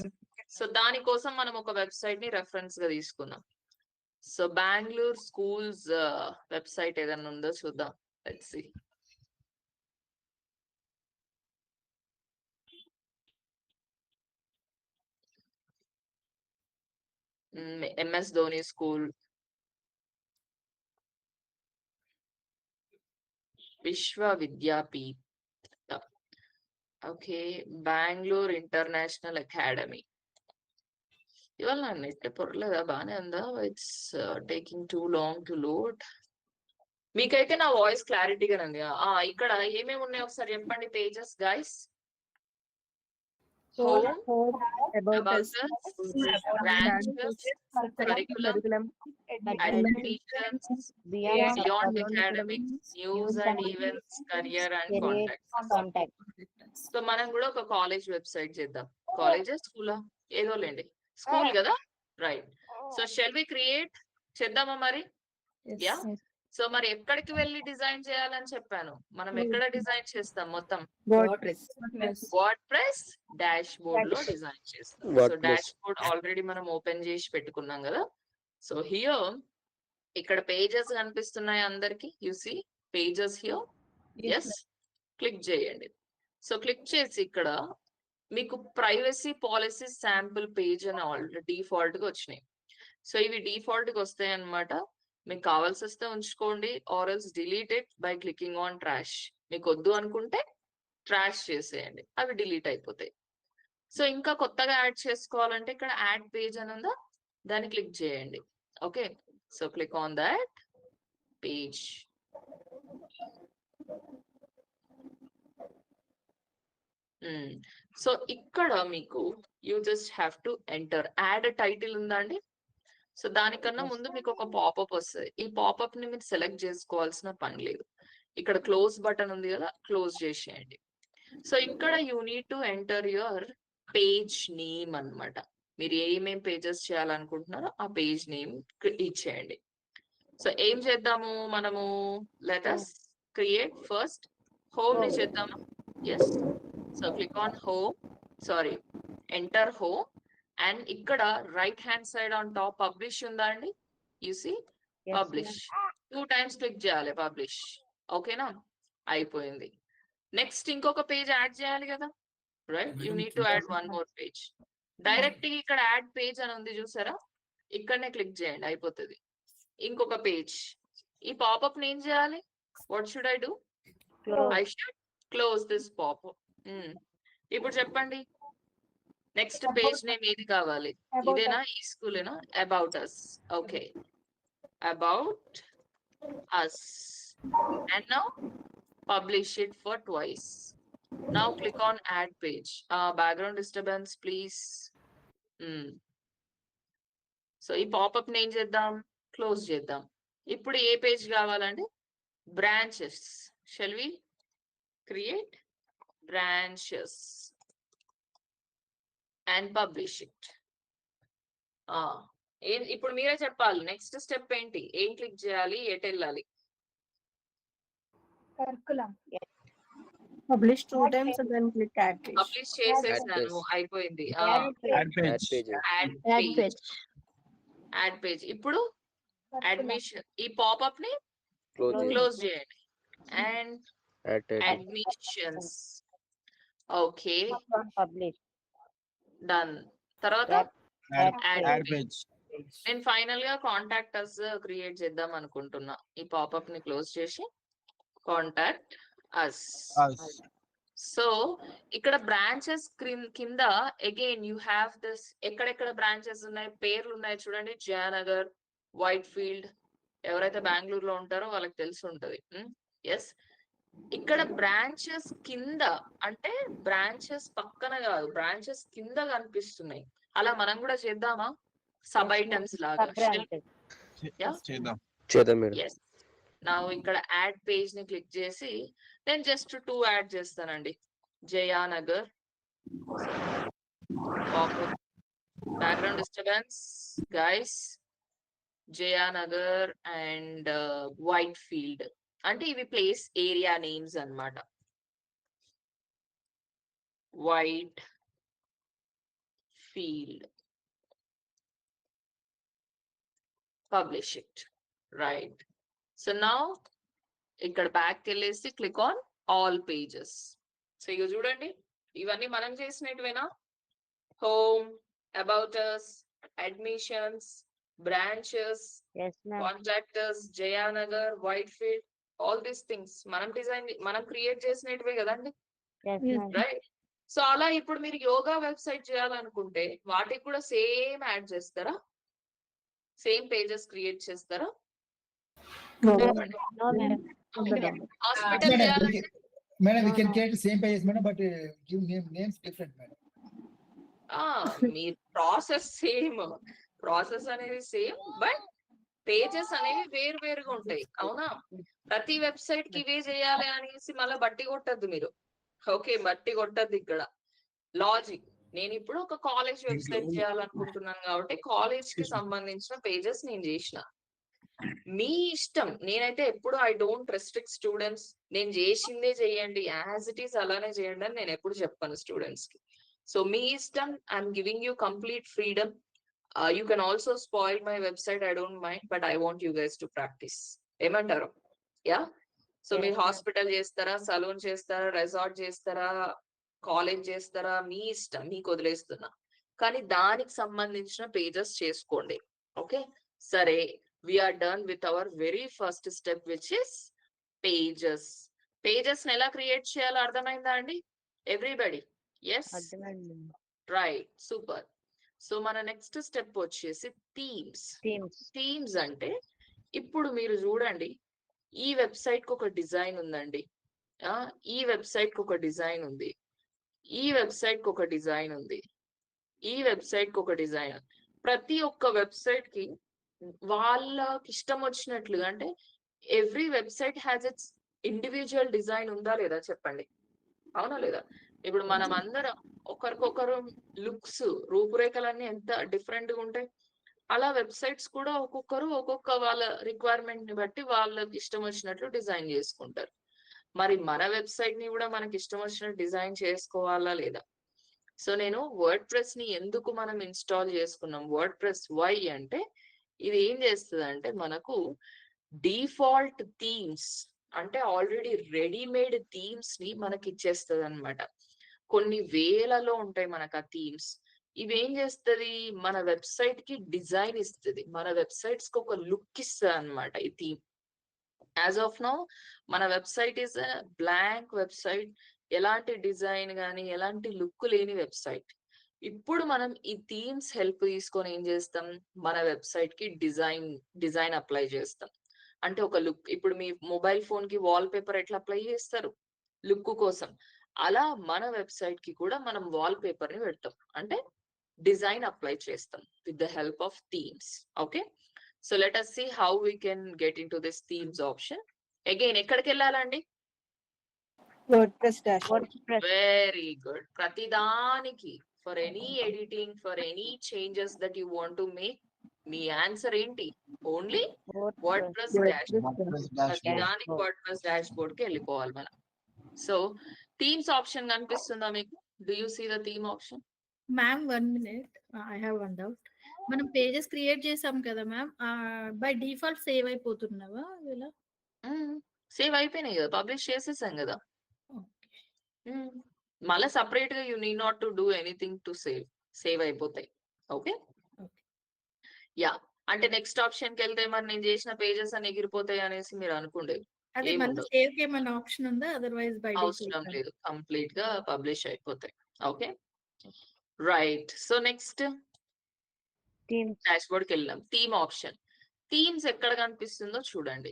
So దానికోసం మనం ఒక వెబ్సైట్ ని రెఫరెన్స్ గా తీసుకుందాం. సో బెంగళూరు స్కూల్స్ వెబ్సైట్ ఏదైనా ఉందో చూద్దాం. Let's see. MS Dhoni School, Vishwa Vidyapeeth. Okay, Bangalore International Academy. ఇవాళ నా నెట్ పొరలేదా? బానే ఉందా? It's taking too long to load. మీకైతే నా వాయిస్ క్లారిటీగా ఉంది. ఇక్కడ ఏమేమి ఉన్నాయి ఒకసారి చెప్పండి pages guys. Home, about us, branches, curriculum, admissions, beyond academics, news and events, career and contacts. So మనం కూడా ఒక కాలేజ్ వెబ్సైట్ చేద్దాం. కాలేజెస్, స్కూలా? ఏదో లేండి, స్కూల్ కదా? Right. So shall we create చేద్దామా మరి? యా. సో మరి ఎక్కడికి వెళ్ళి డిజైన్ చేయాలని చెప్పాను? మనం ఎక్కడ డిజైన్ చేస్తాం? మొత్తం వర్డ్ ప్రెస్ డాష్ బోర్డ్ లో డిజైన్ చేస్తాం. సో డాష్ బోర్డ్ ఆల్రెడీ మనం ఓపెన్ చేసి పెట్టుకున్నాం కదా. సో హియర్ ఇక్కడ పేజెస్ కనిపిస్తున్నాయి అందరికి. You see pages here. Yes, click చేయండి. సో క్లిక్ చేసి ఇక్కడ మీకు ప్రైవసీ పాలసీ శాంపుల్ పేజ్ అని ఆల్రెడీ డిఫాల్ట్ గా వచ్చినాయి. సో ఇవి డిఫాల్ట్ గా వస్తాయి అన్నమాట. మీకు కావాల్సి వస్తే ఉంచుకోండి, or else delete it by clicking on trash. మీకు వద్దు అనుకుంటే ట్రాష్ చేసేయండి, అవి డిలీట్ అయిపోతాయి. సో ఇంకా కొత్తగా యాడ్ చేసుకోవాలంటే ఇక్కడ యాడ్ పేజ్ అని ఉందా, దాన్ని క్లిక్ చేయండి. Okay, so click on that page. So ఇక్కడ మీకు you just have to enter. Add title ఉందా అండి? సో దానికన్నా ముందు మీకు ఒక పాపప్ వస్తుంది. ఈ పాపప్ ని మీరు సెలెక్ట్ చేసుకోవాల్సిన పని లేదు. ఇక్కడ క్లోజ్ బటన్ ఉంది కదా, క్లోజ్ చేసేయండి. సో ఇక్కడ you need to enter your page name అన్నమాట. మీరు ఏమేం పేజెస్ చేయాలనుకుంటున్నారో ఆ పేజ్ నేమ్ ఇచ్చేయండి. సో ఏం చేద్దాము మనము, లెటస్ క్రియేట్ ఫస్ట్ హోమ్ ని చేద్దాము. Yes, so click on home, sorry enter home. And ఇక్కడ right hand side on top publish ఉందా అండి? You see publish, 2 times click చేయాలి పబ్లిష్. ఓకేనా, అయిపోయింది. నెక్స్ట్ ఇంకొక పేజ్ యాడ్ చేయాలి కదా, right? You need to add 1 more page. Direct ఇక్కడ యాడ్ పేజ్ అని ఉంది చూసారా, ఇక్కడనే క్లిక్ చేయండి, అయిపోతుంది. ఇంకొక పేజ్. ఈ పాపప్ ని ఏం చేయాలి? What should I do? I should close this popup. ఇప్పుడు చెప్పండి, నెక్స్ట్ పేజ్ నేమ్ ఏది కావాలి? ఇదేనా, ఈ స్కూలేనా? About us. Okay, about us. And now publish it for twice. Now click on add page. Background disturbance please. So ఈ పాపప్ ని ఏం చేద్దాం? క్లోజ్ చేద్దాం. ఇప్పుడు ఏ పేజ్ కావాలండి? Branches. Shall we create branches and publish it. ఇప్పుడు మీరే చెప్పాలి నెక్స్ట్ స్టెప్ ఏంటి, ఏం క్లిక్ చేయాలి, ఎటు వెళ్ళాలి? curriculum. Publish 2 times and then click add page. Publish చేసేసాను, అయిపోయింది. Add page. Add page. ఇప్పుడు అడ్మిషన్, ఈ పాపప్ ని క్లోజ్ చేయండి. And admissions. Okay, done. తర్వాత Add page. నేను ఫైనల్ గా కాంటాక్ట్ అస్ క్రియేట్ చేద్దాం అనుకుంటున్నా. ఈ పాపప్ ని క్లోజ్ చేసి కాంటాక్ట్ అస్. సో ఇక్కడ బ్రాంచెస్ కింద అగైన్ యూ హ్యావ్ దిస్, ఎక్కడెక్కడ బ్రాంచెస్ ఉన్నాయి, పేర్లు ఉన్నాయి చూడండి. Jayanagar, white field. ఎవరైతే బెంగళూరులో ఉంటారో వాళ్ళకి తెలిసి ఉంటది. ఎస్, ఇక్కడ బ్రాంచెస్ కింద అంటే బ్రాంచెస్ పక్కన కాదు, బ్రాంచెస్ కింద కనిపిస్తున్నాయి. అలా మనం కూడా చేద్దామా, సబ్ ఐటమ్స్ లాగా? చేద్దాం మేడం. ఎస్, నా ఇక్కడ యాడ్ పేజ్ ని క్లిక్ చేసి నేను జస్ట్ 2 యాడ్ చేస్తానండి. Jayanagar, background disturbance guys, Jayanagar and Whitefield. అంటే ఇవి ప్లేస్ ఏరియా నేమ్స్ అన్నమాట. Whitefield, publish it, right? So now ఇక్కడ బ్యాక్ వెళ్ళేసి click on all pages. So ఇక చూడండి, ఇవన్నీ మనం చేసినట్టువేనా? Home, about us, admissions, branches, contactors, Jayanagar, Whitefield, all these things మనం క్రియేట్ చేసినట్టువే కదండి, రైట్? సో అలా ఇప్పుడు మీరు యోగా వెబ్సైట్ చేయాలనుకుంటే వాటికి కూడా సేమ్ యాడ్ చేస్తారా? సేమ్ పేజెస్ క్రియేట్ చేస్తారా? హాస్పిటల్ చేయాలంటే Madam, we can create the same pages, madam, but give names different, madam. Me process same, process అనేది సేమ్, బట్ పేజెస్ అనేవి వేరు వేరుగా ఉంటాయి. అవునా? ప్రతి వెబ్సైట్ కి ఇవే చేయాలి అనేసి మళ్ళీ బట్టి కొట్టద్దు మీరు. ఓకే, బట్టి కొట్టద్దు. ఇక్కడ లాజిక్, నేను ఇప్పుడు ఒక కాలేజ్ వెబ్సైట్ చేయాలనుకుంటున్నాను కాబట్టి కాలేజ్ కి సంబంధించిన పేజెస్ నేను చేసిన. మీ ఇష్టం. నేనైతే ఎప్పుడు ఐ డోంట్ రెస్ట్రిక్ట్ స్టూడెంట్స్. నేను చేసిందే చేయండి, యాజ్ ఇట్ ఈస్ అలానే చేయండి అని నేను ఎప్పుడు చెప్పాను స్టూడెంట్స్ కి. సో మీ ఇష్టం, I'm giving you complete freedom. You can also spoil my website, I don't mind, but I want you guys to practice. ఏమంటారు? యా. సో మీరు హాస్పిటల్ చేస్తారా, సలూన్ చేస్తారా, రెసార్ట్ చేస్తారా, కాలేజ్ చేస్తారా మీ ఇష్టం, మీకు వదిలేస్తున్నా. కానీ దానికి సంబంధించిన పేజెస్ చేసుకోండి. ఓకే, సరే, we are done with our very first step which is pages. Pages ని ఎలా క్రియేట్ చేయాలో అర్థమైందా అండి everybody? Yes, right, super. So మన నెక్స్ట్ స్టెప్ వచ్చేసి థీమ్స్. థీమ్స్ అంటే ఇప్పుడు మీరు చూడండి, ఈ వెబ్సైట్ కి ఒక డిజైన్ ఉందండి, ఈ వెబ్సైట్ కి ఒక డిజైన్ ఉంది, ఈ వెబ్సైట్ కి ఒక డిజైన్ ఉంది, ఈ వెబ్సైట్ కి ఒక డిజైన్. ప్రతి ఒక్క వెబ్సైట్ కి వాళ్ళకి ఇష్టం వచ్చినట్లుగా, అంటే every website has its individual design ఉందా లేదా చెప్పండి, అవునా లేదా? ఇప్పుడు మనం అందరం ఒకరికొకరు లుక్స్, రూపురేఖలన్నీ ఎంత డిఫరెంట్ గా ఉంటాయి. అలా వెబ్సైట్స్ కూడా ఒక్కొక్కరు ఒక్కొక్క వాళ్ళ రిక్వైర్మెంట్ ని బట్టి వాళ్ళకి ఇష్టం వచ్చినట్లు డిజైన్ చేసుకుంటారు. మరి మన వెబ్సైట్ ని కూడా మనకి ఇష్టం వచ్చినట్టు డిజైన్ చేసుకోవాలా లేదా? సో నేను వర్డ్ ప్రెస్ ని ఎందుకు మనం ఇన్స్టాల్ చేసుకున్నాం, వర్డ్ ప్రెస్ వై అంటే ఇది ఏం చేస్తుంది అంటే మనకు డిఫాల్ట్ థీమ్స్, అంటే ఆల్రెడీ రెడీమేడ్ థీమ్స్ ని మనకి ఇచ్చేస్తుంది అనమాట. కొన్ని వేలలో ఉంటాయి మనకు ఆ థీమ్స్. ఇవేం చేస్తుంది, మన వెబ్సైట్ కి డిజైన్ ఇస్తుంది, మన వెబ్సైట్స్ కి ఒక లుక్ ఇస్తుంది అనమాట ఈ థీమ్. యాజ్ ఆఫ్ నౌ మన వెబ్సైట్ ఈస్ బ్లాంక్ వెబ్సైట్, ఎలాంటి డిజైన్ గానీ ఎలాంటి లుక్ లేని వెబ్సైట్. ఇప్పుడు మనం ఈ థీమ్స్ హెల్ప్ తీసుకొని ఏం చేస్తాం, మన వెబ్సైట్ కి డిజైన్ అప్లై చేస్తాం. అంటే ఒక లుక్, ఇప్పుడు మీ మొబైల్ ఫోన్ కి వాల్ పేపర్ ఎట్లా అప్లై చేస్తారు లుక్ కోసం, అలా మన వెబ్సైట్ కి కూడా మనం వాల్ పేపర్ ని పెడతాం, అంటే డిజైన్ అప్లై చేస్తాం with the help of themes. Okay, so let us see how we can get into this themes option. Again ఎక్కడికి వెళ్ళాలండి? WordPress dashboard. Very good. ప్రతిదానికి for any editing, for any changes that you want to make, మీ ఆన్సర్ ఏంటి? Only WordPress dashboard. ప్రతిదానికి వర్డ్ ప్రెస్ డాష్బోర్డ్ కి వెళ్ళిపోవాలి మనం. సో థీమ్స్ ఆప్షన్ కనిపిస్తుందా మీకు? Do you see the theme option? Ma'am 1 minute, I have one doubt. మనం పేజెస్ క్రియేట్ చేసాం కదా మ్యామ్, బై డిఫాల్ట్ సేవ్ అయిపోతున్నావా ఇలా? సేవ్ అయిపోయినాయి కదా, పబ్లిష్ చేసేసాం కదా. మళ్ళీ సపరేట్ గా you need not to do anything to save అయిపోతాయి. Okay, yeah. అంటే నెక్స్ట్ ఆప్షన్ కి వెళ్తే మరి నేను చేసిన పేజెస్ అని ఎగిరిపోతాయి అనేసి మీరు అనుకోండి, అది మళ్ళీ సేవ్ కి ఏమైనా ఆప్షన్ ఉందా? అదర్వైజ్ బై అవసరం లేదు, కంప్లీట్ గా పబ్లిష్ అయిపోతాయి. Okay, right. So next dashboard కి వెళ్ళాం. Theme option. థీమ్స్ ఎక్కడ కనిపిస్తుందో చూడండి.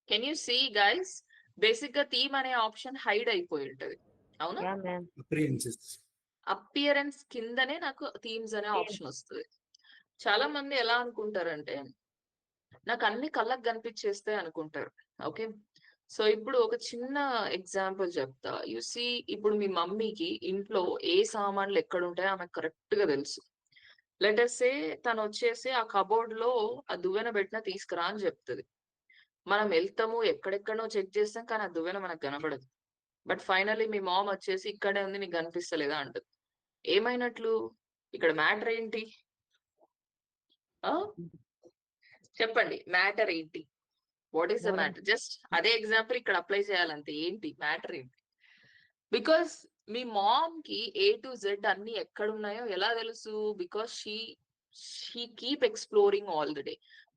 Can you see guys? Basic గా థీమ్ అనే ఆప్షన్ హైడ్ అయిపోయి ఉంటది, అవునా? అపియరెన్స్ కిందనే నాకు థీమ్స్ అనే ఆప్షన్ వస్తుంది. చాలా మంది ఎలా అనుకుంటారంటే నాకు అన్ని కళ్ళకు కనిపించేస్తాయి అనుకుంటారు. ఓకే, సో ఇప్పుడు ఒక చిన్న ఎగ్జాంపుల్ చెప్తా. యు సీ, ఇప్పుడు మీ మమ్మీకి ఇంట్లో ఏ సామాన్లు ఎక్కడ ఉంటాయో ఆమెకు కరెక్ట్ గా తెలుసు. లెటర్ సే తను వచ్చేసి ఆ కబోర్డ్ లో ఆ దువ్వెన పెట్టిన తీసుకురా అని చెప్తుంది. మనం వెళ్తాము, ఎక్కడెక్కడో చెక్ చేస్తాం, కానీ ఆ దువ్వెన మనకు కనబడదు. బట్ ఫైనల్లీ మీ మామ్ వచ్చేసి ఇక్కడే ఉంది, నీకు కనిపిస్తలేదా అంటది. ఏమైనట్లు? ఇక్కడ మ్యాటర్ ఏంటి? చెప్పండి, మ్యాటర్ ఏంటి? What is the matter? Just అదే ఎగ్జాంపుల్ ఇక్కడ అప్లై చేయాలంటే ఏంటి మ్యాటర్ ఏంటి? బికాస్ మీ మామ్ కి A to Z అన్ని ఎక్కడున్నాయో ఎలా తెలుసు? Because she keep exploring all the day.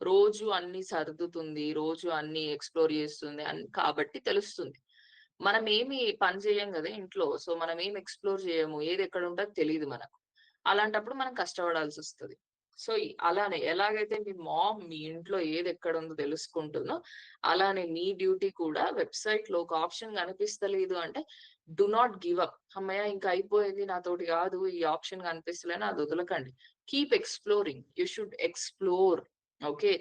రోజు అన్ని సర్దుతుంది, రోజు అన్ని ఎక్స్ప్లోర్ చేస్తుంది, కాబట్టి తెలుస్తుంది. మనం ఏమి పని చేయం కదా ఇంట్లో, సో మనం ఏం ఎక్స్ప్లోర్ చేయము, ఏది ఎక్కడ ఉంటుందో తెలియదు మనకు. అలాంటప్పుడు మనం కష్టపడాల్సి వస్తుంది. సో అలానే ఎలాగైతే మీ మామ్ మీ ఇంట్లో ఏది ఎక్కడ ఉందో తెలుసుకుంటుందో, అలానే మీ డ్యూటీ కూడా వెబ్సైట్ లో ఒక ఆప్షన్ కనిపిస్తలేదు అంటే డు నాట్ గివ్ అప్. అమ్మయ్య ఇంకా అయిపోయింది, నాతోటి కాదు, ఈ ఆప్షన్ కనిపిస్తలేని అది వదలకండి. Keep exploring, you should explore. Okay,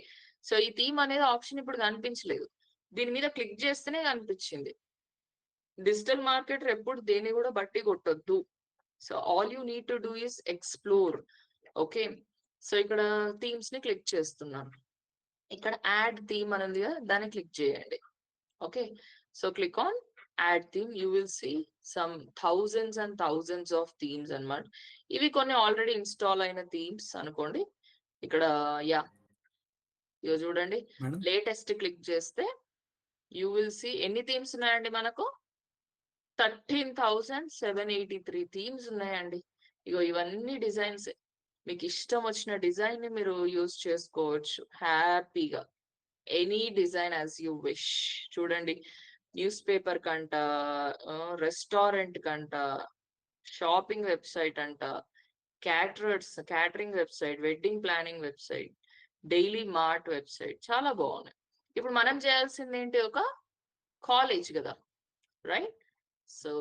so ఈ థీమ్ అనేది ఆప్షన్ ఇప్పుడు కనిపించలేదు, దీని మీద క్లిక్ చేస్తేనే కనిపించింది. డిజిటల్ మార్కెటర్ ఎప్పుడు దేన్ని కూడా బట్టి కొట్టొద్దు. So all you need to do is explore. Okay, so ఇక్కడ థీమ్స్ ని క్లిక్ చేస్తున్నాను. ఇక్కడ యాడ్ థీమ్ అనేది దాన్ని క్లిక్ చేయండి. Okay, so click on add theme. You will see some thousands and thousands of themes అన్నమాట. ఇవి కొన్ని ఆల్రెడీ ఇన్స్టాల్ అయిన థీమ్స్ అనుకోండి. ఇక్కడ యా, ఇవి చూడండి, లేటెస్ట్ క్లిక్ చేస్తే యూ విల్ సీ ఎన్ని థీమ్స్ ఉన్నాయండి మనకు? 13,783 థీమ్స్ ఉన్నాయండి. ఇగో ఇవన్నీ డిజైన్స్. మీకు ఇష్టం వచ్చిన డిజైన్ ని మీరు యూజ్ చేసుకోవచ్చు హ్యాపీగా. Any design as you wish. చూడండి, న్యూస్ పేపర్ కంట, రెస్టారెంట్ కంట, షాపింగ్ వెబ్సైట్ అంట, catering website, wedding planning website, daily mart website, చాలా బాగున్నాయి. ఇప్పుడు మనం చేయాల్సింది ఏంటి, ఒక కాలేజ్ కదా, రైట్? సో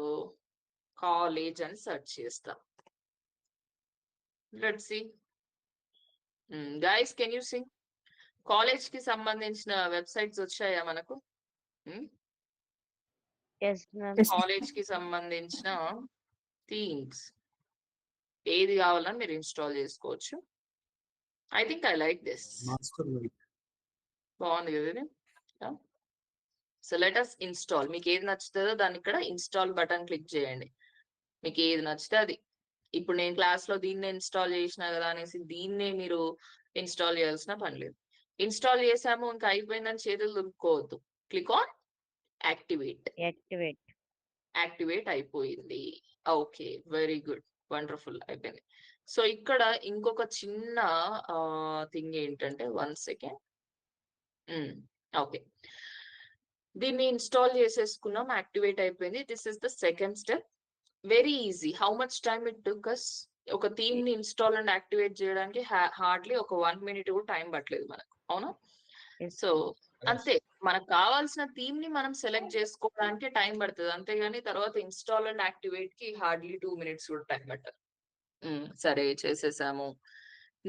కాలేజ్ అని సెర్చ్ చేస్తాం. Let's see guys, can you see college కి సంబంధించిన వెబ్సైట్స్ వచ్చాయా మనకు? కాలేజ్ కి సంబంధించిన థీమ్స్ ఏది కావాలని మీరు ఇన్స్టాల్ చేసుకోవచ్చు. I think I like this. బాగుంది కదా ఇది. So let us install. మీకు ఏది నచ్చుతుందో దాన్ని ఇక్కడ ఇన్స్టాల్ బటన్ క్లిక్ చేయండి. మీకు ఏది నచ్చితే అది. ఇప్పుడు నేను క్లాస్ లో దీన్నే ఇన్స్టాల్ చేసినా కదా అనేసి దీన్నే మీరు ఇన్స్టాల్ చేయాల్సిన పని లేదు. ఇన్స్టాల్ చేసాము ఇంకా అయిపోయిందని చేతులు దులుపుకోవద్దు. Click on activate. యాక్టివేట్ అయిపోయింది. ఓకే, వెరీ గుడ్, వండర్ఫుల్, అయిపోయింది. సో ఇక్కడ ఇంకొక చిన్న థింగ్ ఏంటంటే, 1 సెకండ్. ఓకే, దీన్ని ఇన్స్టాల్ చేసేసుకున్నాం, యాక్టివేట్ అయిపోయింది. This is the second step. Very easy. How much time it took us? ఒక థీమ్ ని ఇన్స్టాల్ అండ్ యాక్టివేట్ చేయడానికి హార్డ్లీ ఒక 1 minute కూడా టైం పట్టలేదు మనకు, అవునా? సో అంతే, మనకు కావాల్సిన థీమ్ ని మనం సెలెక్ట్ చేసుకోవడానికి టైం పడుతుంది, అంతేగాని తర్వాత ఇన్స్టాల్ అండ్ యాక్టివేట్ కి హార్డ్లీ 2 minutes కూడా టైం పట్టదు. సరే, చేసేసాము.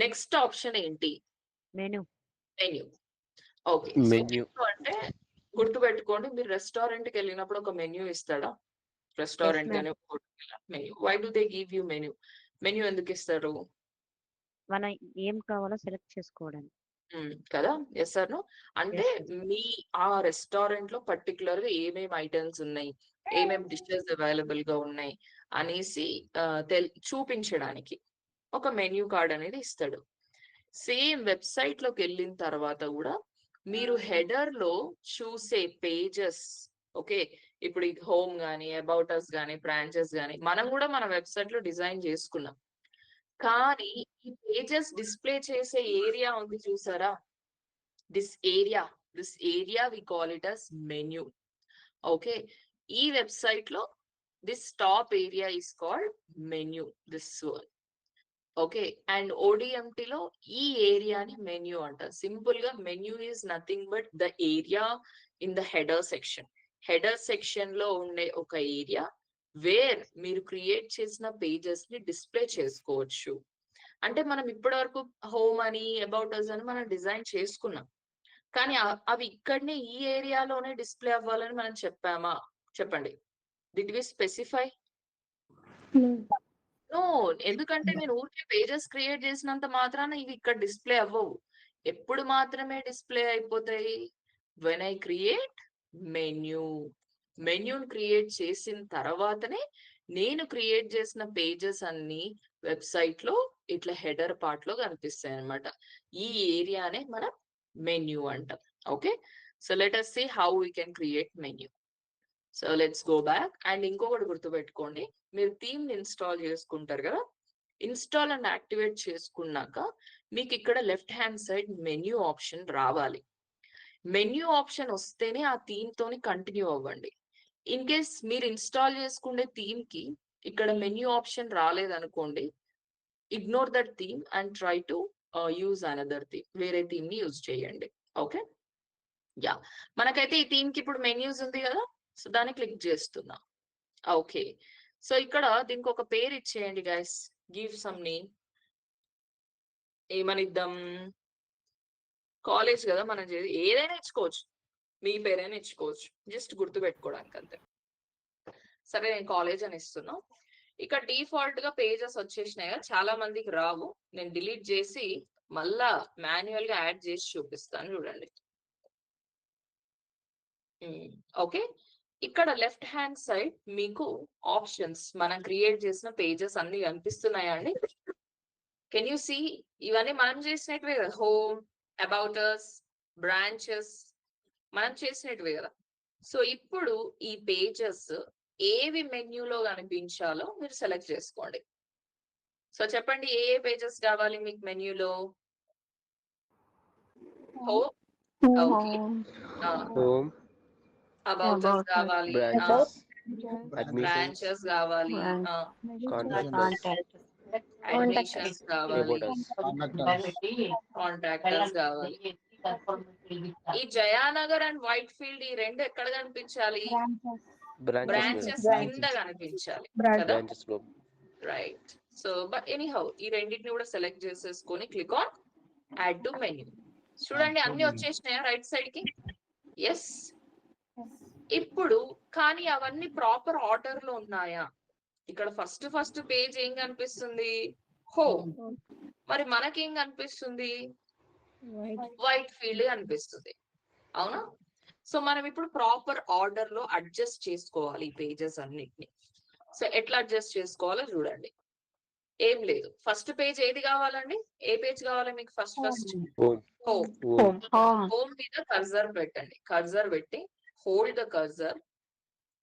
నెక్స్ట్ ఆప్షన్ ఏంటి? మెన్యూ. ఓకే, మెన్యూ అంటే గుర్తుపెట్టుకోండి, మీరు రెస్టారెంట్ కి వెళ్ళినప్పుడు ఒక మెన్యూ ఇస్తాడా? రెస్టారెంట్ కానీ menu. Why do they give you menu? Menu ఎందుకు ఇస్తారు? మన ఏం కావాలో సెలెక్ట్ చేసుకోవడానికి కదా. Yes or no? అంటే మీ ఆ రెస్టారెంట్ లో పర్టికులర్ గా ఏమేమి ఐటమ్స్ ఉన్నాయి, ఏమేమి డిషెస్ అవైలబుల్ గా ఉన్నాయి అనేసి చూపించడానికి ఒక మెన్యూ కార్డ్ అనేది ఇస్తాడు. సేమ్ వెబ్సైట్ లోకి వెళ్ళిన తర్వాత కూడా మీరు హెడర్ లో చూసే పేజెస్, ఓకే, ఇప్పుడు ఈ హోమ్ గానీ, అబౌట్ అస్ గానీ, బ్రాంచెస్ గానీ మనం కూడా మన వెబ్సైట్ లో డిజైన్ చేసుకున్నాం. కానీ ఈ పేజెస్ డిస్ప్లే చేసే ఏరియా ఉంది చూసారా? This area we call it as menu. Okay, ఈ వెబ్సైట్ లో this top area is called menu, this one. Okay, and ODMT లో ఈ ఏరియాని మెన్యూ అంటారు. సింపుల్ గా menu is nothing but the area in the header section. Header section లో ఉండే ఒక ఏరియా వేర్ మీరు క్రియేట్ చేసిన పేజెస్ ని డిస్ప్లే చేసుకోవచ్చు. అంటే మనం ఇప్పటి వరకు హోమ్ అని, అబౌట్ అస్ అని మనం డిజైన్ చేసుకున్నాం, కానీ అవి ఇక్కడనే ఈ ఏరియాలోనే డిస్ప్లే అవ్వాలని మనం చెప్పామా? చెప్పండి, డిడ్ వి స్పెసిఫై? నో. ఎందుకంటే నేను ఊరికే పేజెస్ క్రియేట్ చేసినంత మాత్రాన ఇవి ఇక్కడ డిస్ప్లే అవ్వవు. ఎప్పుడు మాత్రమే డిస్ప్లే అయిపోతాయి? When I create menu. మెన్యూని క్రియేట్ చేసిన తర్వాతనే నేను క్రియేట్ చేసిన పేజెస్ అన్ని వెబ్సైట్ లో ఇట్లా హెడర్ పార్ట్ లో కనిపిస్తాయి అన్నమాట. ఈ ఏరియానే మనం మెన్యూ అంటాం. Okay, so let us see how we can create menu. So let's go back. And ఇంకొకటి గుర్తుపెట్టుకోండి, మీరు థీమ్ ని ఇన్స్టాల్ చేసుకుంటారు కదా, ఇన్స్టాల్ అండ్ యాక్టివేట్ చేసుకున్నాక మీకు ఇక్కడ left hand side menu option రావాలి. మెన్యూ ఆప్షన్ వస్తేనే ఆ థీమ్ తోని కంటిన్యూ అవ్వండి. ఇన్ కేస్ మీరు ఇన్స్టాల్ చేసుకునే థీమ్ కి ఇక్కడ మెన్యూ ఆప్షన్ రాలేదనుకోండి, ignore that theme and try to use another theme. వేరే థీమ్ ని యూజ్ చేయండి. ఓకే, యా, మనకైతే ఈ థీమ్ కి ఇప్పుడు మెన్యూస్ ఉంది కదా, సో దాన్ని క్లిక్ చేస్తున్నా. ఓకే, సో ఇక్కడ దీనికి ఒక పేరు ఇచ్చేయండి గైస్. Give some name. ఏమనిద్దాం? కాలేజ్ కదా మనం చేసి, ఏదైనా ఇచ్చుకోవచ్చు, మీ పేరైనా ఇచ్చుకోవచ్చు, జస్ట్ గుర్తు పెట్టుకోవడానికి అంతే. సరే, నేను కాలేజ్ అని ఇస్తున్నా. ఇక్కడ డిఫాల్ట్ గా పేజెస్ వచ్చేసినాయి కదా, చాలా మందికి రావు. నేను డిలీట్ చేసి మళ్ళా మాన్యువల్ గా యాడ్ చేసి చూపిస్తాను, చూడండి. ఓకే, ఇక్కడ లెఫ్ట్ హ్యాండ్ సైడ్ మీకు ఆప్షన్స్, మనం క్రియేట్ చేసిన పేజెస్ అన్ని కనిపిస్తున్నాయా అండి? Can you see? ఇవన్నీ మనం చేసినట్టువే కదా, హోమ్, అబౌట్ అస్, బ్రాంచెస్ మనం చేసినట్టువే కదా. సో ఇప్పుడు ఈ పేజెస్ ఏవి మెన్యూలో కనిపించాలో మీరు సెలెక్ట్ చేసుకోండి. సో చెప్పండి, ఏ ఏ పేజెస్ కావాలి మీకు మెన్యూలో? Home, okay, home, about us కావాలి, బ్రాంచెస్, అడ్మిషన్స్, బ్రాంచెస్ కావాలి, కాంటాక్టర్స్, అడ్మిషన్స్ కావాలి, Contact కాంట్రాక్టర్స్ కావాలి. ఈ జయానగర్ అండ్ వైట్ ఫీల్డ్ ఈ రెండు ఎక్కడ కనిపించాలి? బ్రాంచెస్ కింద కనిపించాలి కదా, బ్రాంచెస్ లో. రైట్. సో బట్ ఎనీహౌ ఈ రెండింటిని కూడా సెలెక్ట్ చేసేసుకొని click on add to menu. చూడండి అన్ని వచ్చేసినాయా రైట్ సైడ్ కి? ఎస్. ఇప్పుడు కానీ అవన్నీ ప్రాపర్ ఆర్డర్ లో ఉన్నాయా? ఇక్కడ ఫస్ట్ పేజ్ ఏం కనిపిస్తుంది? హోమ్. మరి మనకేం కనిపిస్తుంది? వైట్ ఫీల్డ్ కనిపిస్తుంది, అవునా? సో మనం ఇప్పుడు ప్రాపర్ ఆర్డర్ లో అడ్జస్ట్ చేసుకోవాలి ఈ పేజెస్ అన్నిటిని. సో ఎట్లా అడ్జస్ట్ చేసుకోవాలో చూడండి. ఏం లేదు, ఫస్ట్ పేజ్ ఏది కావాలండి? ఏ పేజ్ కావాలి మీకు? First home, home. హోమ్ మీద కర్జర్ పెట్టండి. కర్జర్ పెట్టి హోల్డ్ ద కర్జర్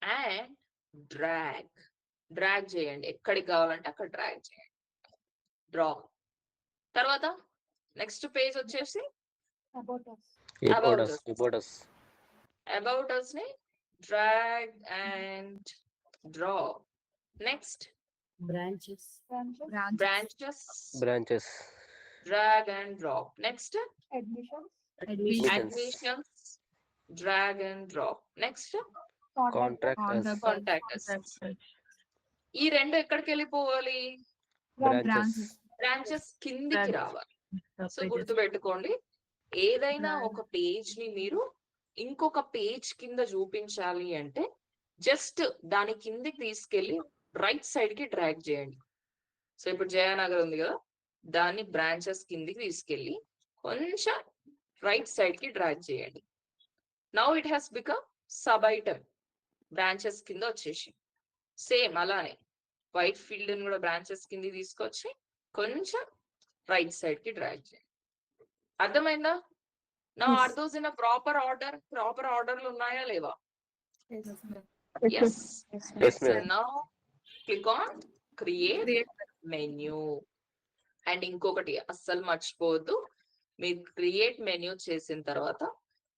అండ్ డ్రాగ్ చేయండి. ఎక్కడికి కావాలంటే అక్కడ డ్రాగ్ చేయండి. డ్రా. తర్వాత నెక్స్ట్ పేజ్ వచ్చేసి అబౌట్ us ని drag and draw. Next branches drag and drop. Next admissions drag and drop. Next contractors. ఈ రెండు ఎక్కడికి వెళ్ళిపోవాలి? బ్రాంచెస్ కిందికి రావాలి. సో గుర్తుపెట్టుకోండి, ఏదైనా ఒక పేజ్ ని మీరు ఇంకొక పేజ్ కింద చూపించాలి అంటే జస్ట్ దాని కిందికి తీసుకెళ్లి రైట్ సైడ్ కి డ్రాగ్ చేయండి. సో ఇప్పుడు జయానగర్ ఉంది కదా, దాన్ని బ్రాంచెస్ కిందికి తీసుకెళ్లి కొంచెం రైట్ సైడ్ కి డ్రాగ్ చేయండి. Now it has become sub item, branches కింద వచ్చేసి. సేమ్ అలానే వైట్ ఫీల్డ్ ని కూడా బ్రాంచెస్ కింద తీసుకొచ్చి కొంచెం రైట్ సైడ్ కి డ్రాగ్ చేయండి. అర్థమైందా? నా are those in proper order లో ఉన్నాయా లేవా? Yes. Now click on create menu. And ఇంకొకటి అస్సలు మర్చిపోవద్దు, మీరు క్రియేట్ మెన్యూ చేసిన తర్వాత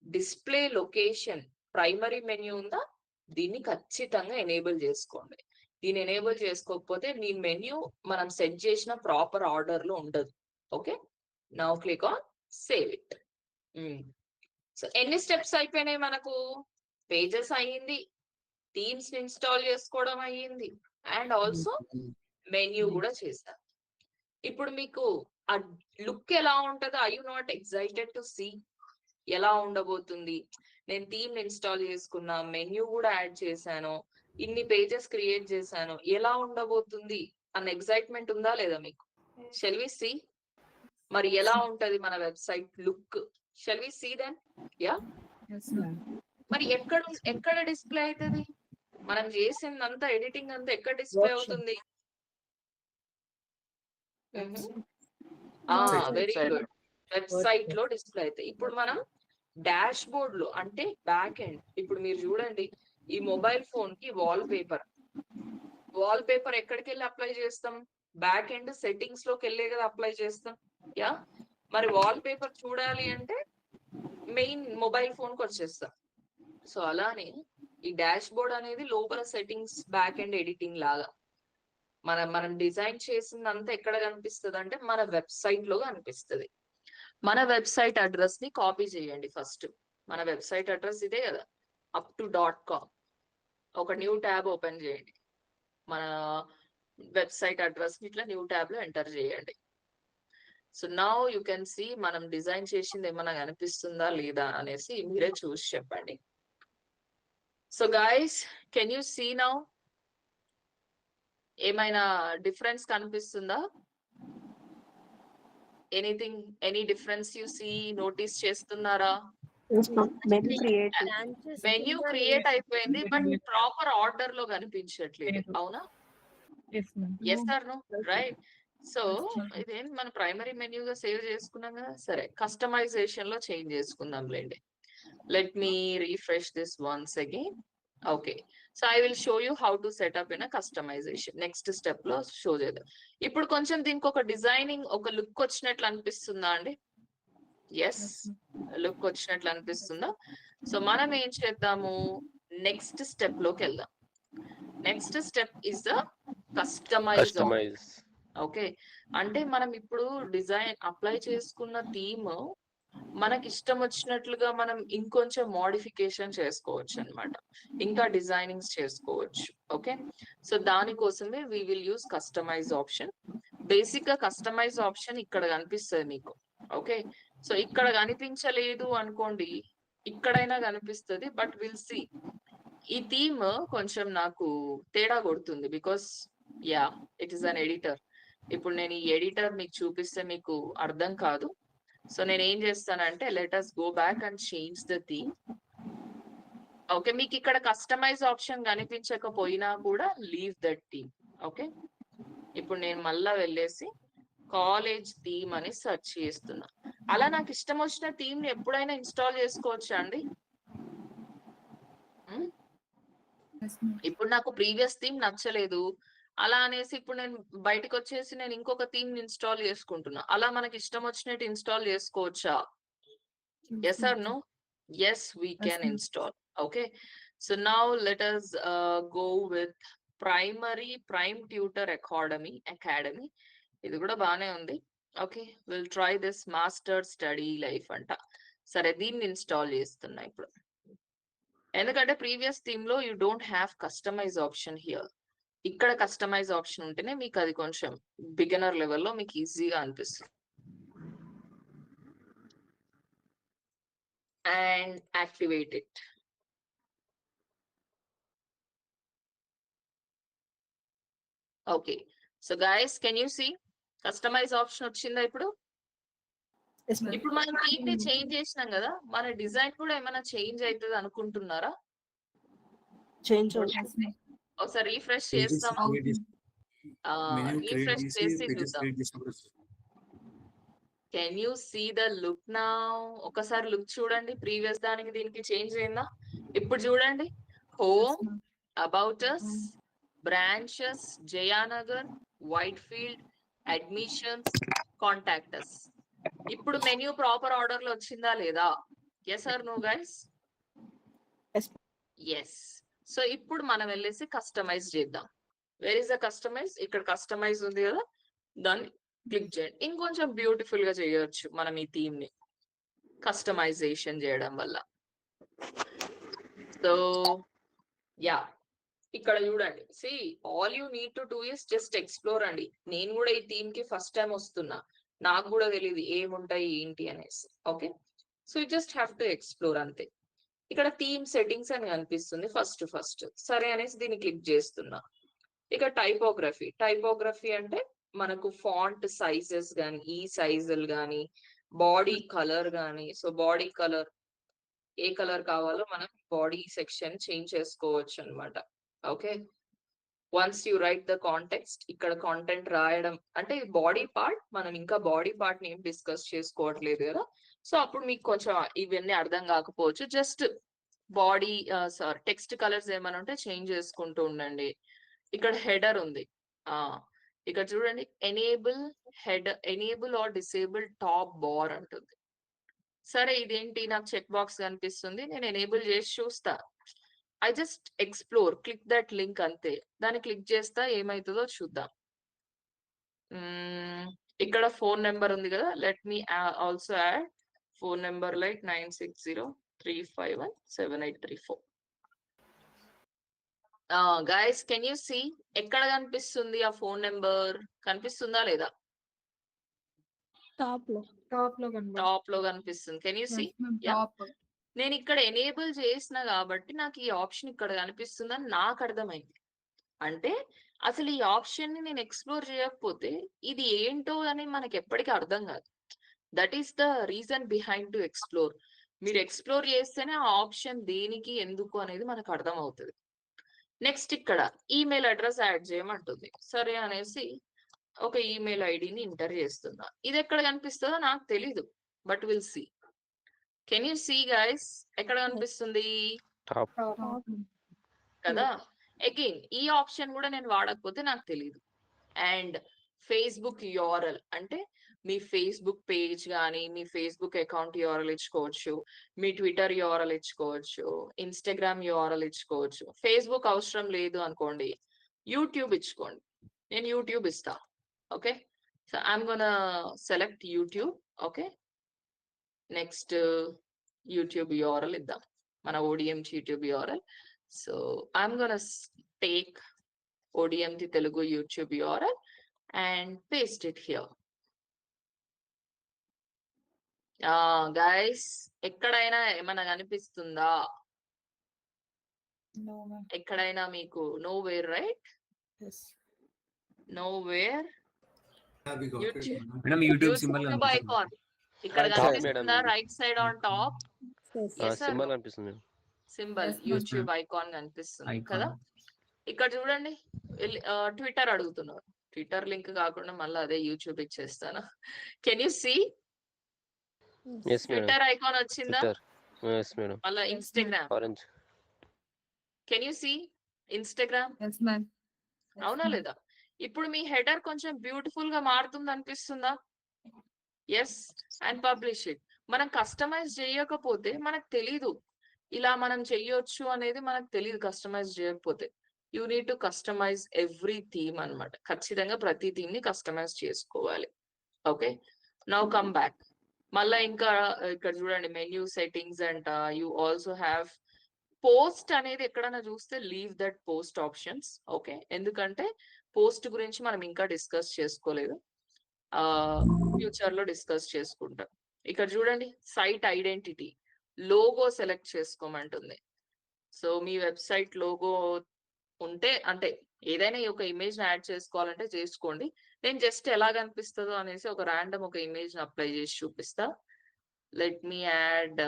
డిస్ప్లే లొకేషన్ ప్రైమరీ మెన్యూ ఉందా, దీన్ని ఖచ్చితంగా ఎనేబుల్ చేసుకోండి. దీన్ని ఎనేబుల్ చేసుకోకపోతే మీ మెన్యూ మనం సెట్ చేసిన ప్రాపర్ ఆర్డర్ లో ఉండదు. Okay, now click on save it. So ఎన్ని స్టెప్స్ అయిపోయినాయి మనకు? పేజెస్ అయ్యింది, థీమ్స్ ఇన్స్టాల్ చేసుకోవడం అయ్యింది, అండ్ ఆల్సో మెన్యూ కూడా చేశారు. ఇప్పుడు మీకు ఆ లుక్ ఎలా ఉంటుందో, I you not excited to see ఎలా ఉండబోతుంది? నేను థీమ్ ఇన్స్టాల్ చేసుకున్నా, మెన్యూ కూడా యాడ్ చేశాను, ఇన్ని పేజెస్ క్రియేట్ చేశాను, ఎలా ఉండబోతుంది అన్న ఎక్సైట్మెంట్ ఉందా లేదా మీకు? షెల్ వి సీ మరి ఎలా ఉంటది మన website look? Shall we see then? Yeah. మరి ఎక్కడ డిస్ప్లే అవుతుంది? మనం చేసిందంతా ఎడిటింగ్ అంతా ఎక్కడ డిస్ప్లే అవుతుంది? వెరీ గుడ్, వెబ్సైట్ లో డిస్ప్లే అవుతాయి. ఇప్పుడు మనం డాష్ బోర్డ్ లో అంటే బ్యాక్ ఎండ్, ఇప్పుడు మీరు చూడండి ఈ మొబైల్ ఫోన్ కి వాల్ పేపర్ ఎక్కడికి వెళ్ళి అప్లై చేస్తాం? బ్యాక్ ఎండ్ సెట్టింగ్స్ లోకి వెళ్ళే కదా అప్లై చేస్తాం. యా. మరి వాల్ పేపర్ చూడాలి అంటే మెయిన్ మొబైల్ ఫోన్ కి వచ్చేస్తాం. సో అలానే ఈ డాష్ బోర్డ్ అనేది లోపల సెట్టింగ్స్ బ్యాక్ ఎండ్ ఎడిటింగ్ లాగా మనం డిజైన్ చేసిందంతా ఎక్కడ కనిపిస్తుంది అంటే మన వెబ్సైట్ లో కనిపిస్తుంది. మన వెబ్సైట్ అడ్రస్ ని కాపీ చేయండి. ఫస్ట్ మన వెబ్సైట్ అడ్రస్ ఇదే కదా, upto.com. ఒక న్యూ ట్యాబ్ ఓపెన్ చేయండి. మన వెబ్సైట్ అడ్రస్ ని ఇట్లా న్యూ ట్యాబ్ లో ఎంటర్ చేయండి. So now you can see మనం డిజైన్ చేసింది ఏమైనా కనిపిస్తుందా లేదా అనేసి మీరే చూసి చెప్పండి. So guys, can you see now? ఏమైనా డిఫరెన్స్ కనిపిస్తుందా? Anything, any difference you see, notice చేస్తున్నారా? మెన్యూ క్రియేట్ అయిపోయింది, బట్ ప్రాపర్ ఆర్డర్ లో కనిపించట్లేదు, అవునా? Yes or no? Right. So ఇదేం మన ప్రైమరీ మెన్యూగా సేవ్ చేసుకున్నాం కదా. సరే, కస్టమైజేషన్ లో చేంజ్ చేసుకుందాం లేండి. Let me refresh this once again. Okay, so I will show you how to set up in customization. Next step లో షో చేద్దాం. ఇప్పుడు కొంచెం దీనికి ఒక డిజైనింగ్, ఒక లుక్ వచ్చినట్లు అనిపిస్తుందా అండి? ఎస్, లుక్ వచ్చినట్లు అనిపిస్తుందా? సో మనం ఏం చేద్దాము, నెక్స్ట్ స్టెప్ లోకి వెళ్దాం. Next step is the customize. Customize. Okay, అంటే మనం ఇప్పుడు డిజైన్ అప్లై చేసుకున్న థీమ్ మనకి ఇష్టం వచ్చినట్లుగా మనం ఇంకొంచెం మోడిఫికేషన్ చేసుకోవచ్చు అన్నమాట, ఇంకా డిజైనింగ్స్ చేసుకోవచ్చు. ఓకే, సో దానికోసమే we will use customize option. Basic గా కస్టమైజ్ ఆప్షన్ ఇక్కడ కనిపిస్తుంది మీకు. ఓకే, సో ఇక్కడ కనిపించలేదు అనుకోండి, ఇక్కడైనా కనిపిస్తుంది, బట్ విల్ సి. ఈ థీమ్ కొంచెం నాకు తేడా కొడుతుంది, because yeah it is an editor. ఇప్పుడు నేను ఈ ఎడిటర్ మీకు చూపిస్తే మీకు అర్థం కాదు. సో నేను ఏం చేస్తానంటే, let us go back and change the theme. Okay, మీకు ఇక్కడ కస్టమైజ్ ఆప్షన్ కనిపించకపోయినా కూడా లీవ్ దట్ థీమ్. ఓకే, ఇప్పుడు నేను మళ్ళా వెళ్ళేసి కాలేజ్ థీమ్ అని సెర్చ్ చేస్తున్నా. అలా నాకు ఇష్టం వచ్చిన థీమ్ ని ఎప్పుడైనా ఇన్స్టాల్ చేసుకోవచ్చా అండి? ఇప్పుడు నాకు ప్రీవియస్ థీమ్ నచ్చలేదు, అలా అనేసి ఇప్పుడు నేను బయటకు వచ్చేసి నేను ఇంకొక థీమ్ ఇన్స్టాల్ చేసుకుంటున్నా. అలా మనకి ఇష్టం వచ్చినట్టు ఇన్స్టాల్ చేసుకోవచ్చా? Yes or no? Yes, we can install. Okay, so now let us go with prime tutor academy. ఇది కూడా బానే ఉంది. Okay, will try this master study life అంట. సరే, దీన్ని ఇన్స్టాల్ చేస్తున్నా ఇప్పుడు. ఎందుకంటే ప్రీవియస్ థీమ్ లో you don't have customize option here. ఇక్కడ కస్టమైజ్ ఆప్షన్ ఉంటేనే మీకు అది కొంచెం బిగినర్ లెవెల్లో మీకు ఈజీగా అనిపిస్తుంది. And activate it. Okay, so guys can you see customise option వచ్చిందా ఇప్పుడు? Yes, ma'am. ఇప్పుడు మనం థీమ్ ని చేంజ్ చేసినాం కదా, మన డిజైన్ కూడా ఏమైనా చేంజ్ అవుతుంది అనుకుంటున్నారా? Change ఒకసారి రీఫ్రెష్ Pages చేస్తామా? create చేసి- menu create రీఫ్రెష్ చేసి చేసి pages చూద్దాం. create చేసినప్పుడు can you see the look now? ఒకసారి లుక్ చూడండి, ప్రీవియస్ దానికి దీనికి చేంజ్ అయిందా? ఇప్పుడు చూడండి, home, about us, branches, Jayanagar, Whitefield, admissions, contact us. ఇప్పుడు మెన్యూ ప్రాపర్ ఆర్డర్ లో వచ్చిందా లేదా? Yes or no guys? Yes. Yes. So ఇప్పుడు మనం వెళ్ళేసి కస్టమైజ్ చేద్దాం. Where is the customize? ఇక్కడ కస్టమైజ్ ఉంది కదా, దాన్ని క్లిక్ చేయండి. ఇంకొంచెం బ్యూటిఫుల్ గా చేయొచ్చు మనం ఈ థీమ్ ని కస్టమైజేషన్ చేయడం వల్ల. సో యా, ఇక్కడ చూడండి, see all you need to do is just explore అండి. నేను కూడా ఈ థీమ్ కి ఫస్ట్ టైం వస్తున్నా, నాకు కూడా తెలియదు ఏముంటాయి ఏంటి అనేసి. Okay, so you just have to explore అంతే. ఇక్కడ థీమ్ సెట్టింగ్స్ అని కనిపిస్తుంది ఫస్ట్. సరే అనేసి దీన్ని క్లిక్ చేస్తున్నా. ఇక టైపోగ్రఫీ అంటే మనకు ఫాంట్ సైజెస్ కానీ, ఈ సైజులు కానీ, బాడీ కలర్ కానీ. సో బాడీ కలర్ ఏ కలర్ కావాలో మనం బాడీ సెక్షన్ చేంజ్ చేసుకోవచ్చు అన్నమాట. Okay, once you right the context, ఇక్కడ కాంటెంట్ రాయడం అంటే బాడీ పార్ట్, మనం ఇంకా బాడీ పార్ట్ ని ఏం డిస్కస్ చేసుకోవట్లేదు కదా. సో అప్పుడు మీకు కొంచెం ఇవన్నీ అర్థం కాకపోవచ్చు. జస్ట్ బాడీ టెక్స్ట్ కలర్స్ ఏమైనా ఉంటే చేంజ్ చేసుకుంటూ ఉండండి. ఇక్కడ హెడర్ ఉంది, ఇక్కడ చూడండి, enable or disable top bar అంటుంది. సరే, ఇదేంటి నాకు చెక్ బాక్స్ కనిపిస్తుంది, నేను ఎనేబుల్ చేసి చూస్తా. I just explore, click that link అంతే. దాన్ని క్లిక్ చేస్తా, ఏమవుతుందో చూద్దాం. ఇక్కడ ఫోన్ నెంబర్ ఉంది కదా, let me also add phone number like 9603517834. Guys can you see ఎక్కడ కనిపిస్తుంది ఆ ఫోన్ నెంబర్? కనిపిస్తుందా లేదా? టాప్ లో టాప్ లో కనిపిస్తుంది. Can you see? నేను ఇక్కడ ఎనేబుల్ చేసిన కాబట్టి నాకు ఈ ఆప్షన్ ఇక్కడ కనిపిస్తుందని నాకు అర్థమైంది. అంటే అసలు ఈ ఆప్షన్ ని నేను ఎక్స్ప్లోర్ చేయకపోతే ఇది ఏంటో అని మనకి ఎప్పటికీ అర్థం కాదు. That is the reason behind to explore. మీరు ఎక్స్ప్లోర్ చేస్తేనే ఆ ఆప్షన్ దేనికి ఎందుకు అనేది మనకు అర్థం అవుతుంది. నెక్స్ట్ ఇక్కడ ఈమెయిల్ అడ్రస్ యాడ్ చేయమంటుంది. సరే అనేసి ఒక ఈమెయిల్ ఐడిని ఎంటర్ చేస్తున్నా. ఇది ఎక్కడ కనిపిస్తుందో నాకు తెలీదు, but will see. Can you see guys? ఎక్కడ కనిపిస్తుంది? Top. కదా. అగైన్ ఈ ఆప్షన్ కూడా నేను వాడకపోతే నాకు తెలియదు. అండ్ ఫేస్బుక్ యూఆర్ఎల్ అంటే మీ ఫేస్బుక్ పేజ్ కానీ మీ ఫేస్బుక్ అకౌంట్ యూఆర్ఎల్ ఇచ్చుకోవచ్చు, మీ ట్విట్టర్ యూఆర్ఎల్ ఇచ్చుకోవచ్చు, ఇన్స్టాగ్రామ్ యూఆర్ఎల్ ఇచ్చుకోవచ్చు. ఫేస్బుక్ అవసరం లేదు అనుకోండి, యూట్యూబ్ ఇచ్చుకోండి. నేను యూట్యూబ్ ఇస్తా. Okay, so I'm gonna select YouTube. Okay, next YouTube URL ఇద్దాం, మన ODMT YouTube URL. So I'm gonna take ODMT Telugu YouTube URL and paste it here. Guys, ఎక్కడైనా ఏమైనా కనిపిస్తుందా? ఎక్కడైనా మీకు nowhere, right? Yes. Nowhere. Madam, YouTube symbol YouTube icon ఇక్కడ Top, కనిపిస్తుందా? madam. Right side on top symbol అనిపిస్తుంది. సింబల్ యూట్యూబ్ ఐకాన్ కనిపిస్తుంది Icon. కదా. ఇక్కడ చూడండి, ట్విట్టర్ అడుగుతున్నారు. ట్విట్టర్ లింక్ కాకుండా మళ్ళీ అదే యూట్యూబ్ ఇచ్చేస్తాను. Can you see Yes, madam. Twitter icon వచ్చిందా? Twitter. Yes, madam. మళ్ళీ Instagram. Orange. Can you see Instagram? Yes, ma'am. అవునా లేదా? ఇప్పుడు మీ హెడర్ కొంచెం బ్యూటిఫుల్ గా మారుతుంది అనిపిస్తుందా? Yes, and publish it. మనం కస్టమైజ్ చేయకపోతే మనకు తెలీదు ఇలా మనం చెయ్యొచ్చు అనేది, మనకు తెలియదు కస్టమైజ్ చేయకపోతే. You need to customize every theme అన్నమాట. ఖచ్చితంగా ప్రతి థీమ్ ని కస్టమైజ్ చేసుకోవాలి. Okay, now come back. మళ్ళా ఇంకా ఇక్కడ చూడండి, మెన్యూ సెట్టింగ్స్ అంట. యూ ఆల్సో హ్యావ్ పోస్ట్ అనేది ఎక్కడైనా చూస్తే leave that post options. Okay, ఎందుకంటే పోస్ట్ గురించి మనం ఇంకా డిస్కస్ చేసుకోలేదు, ఫ్యూచర్ లో డిస్కస్ చేసుకుంటాం. ఇక్కడ చూడండి, సైట్ ఐడెంటిటీ, లోగో సెలెక్ట్ చేసుకోమంటుంది. సో మీ వెబ్సైట్ లోగో ఉంటే, అంటే ఏదైనా ఒక ఇమేజ్ యాడ్ చేసుకోవాలంటే చేసుకోండి. నేను జస్ట్ ఎలా కనిపిస్తుందో అనేసి ఒక ర్యాండమ్ ఒక ఇమేజ్ అప్లై చేసి చూపిస్తా. Let me add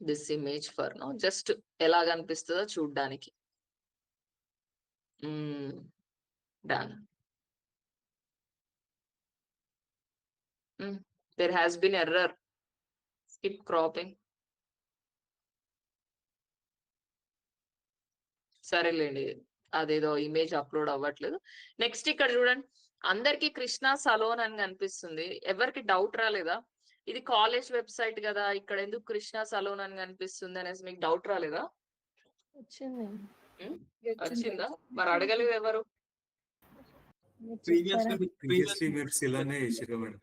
this image for now, just ఎలా కనిపిస్తుందో చూడ్డానికి. Done. there has been error. Skip cropping. సరేలేండి, అదేదో ఇమేజ్ అప్లోడ్ అవ్వట్లేదు. నెక్స్ట్ ఇక్కడ చూడండి, అందరికి కృష్ణ సలోన్ అని కనిపిస్తుంది. ఎవరికి డౌట్ రాలేదా? ఇది కాలేజ్ వెబ్సైట్ కదా, ఇక్కడ ఎందుకు కృష్ణ సలోన్ అని కనిపిస్తుంది అనేసి మీకు డౌట్ రాలేదా? వచ్చింది. వచ్చిందా? మరి అడగలేదు ఎవరు? ప్రీవియస్లీ మీరు ఇలానే చేసారు మేడం.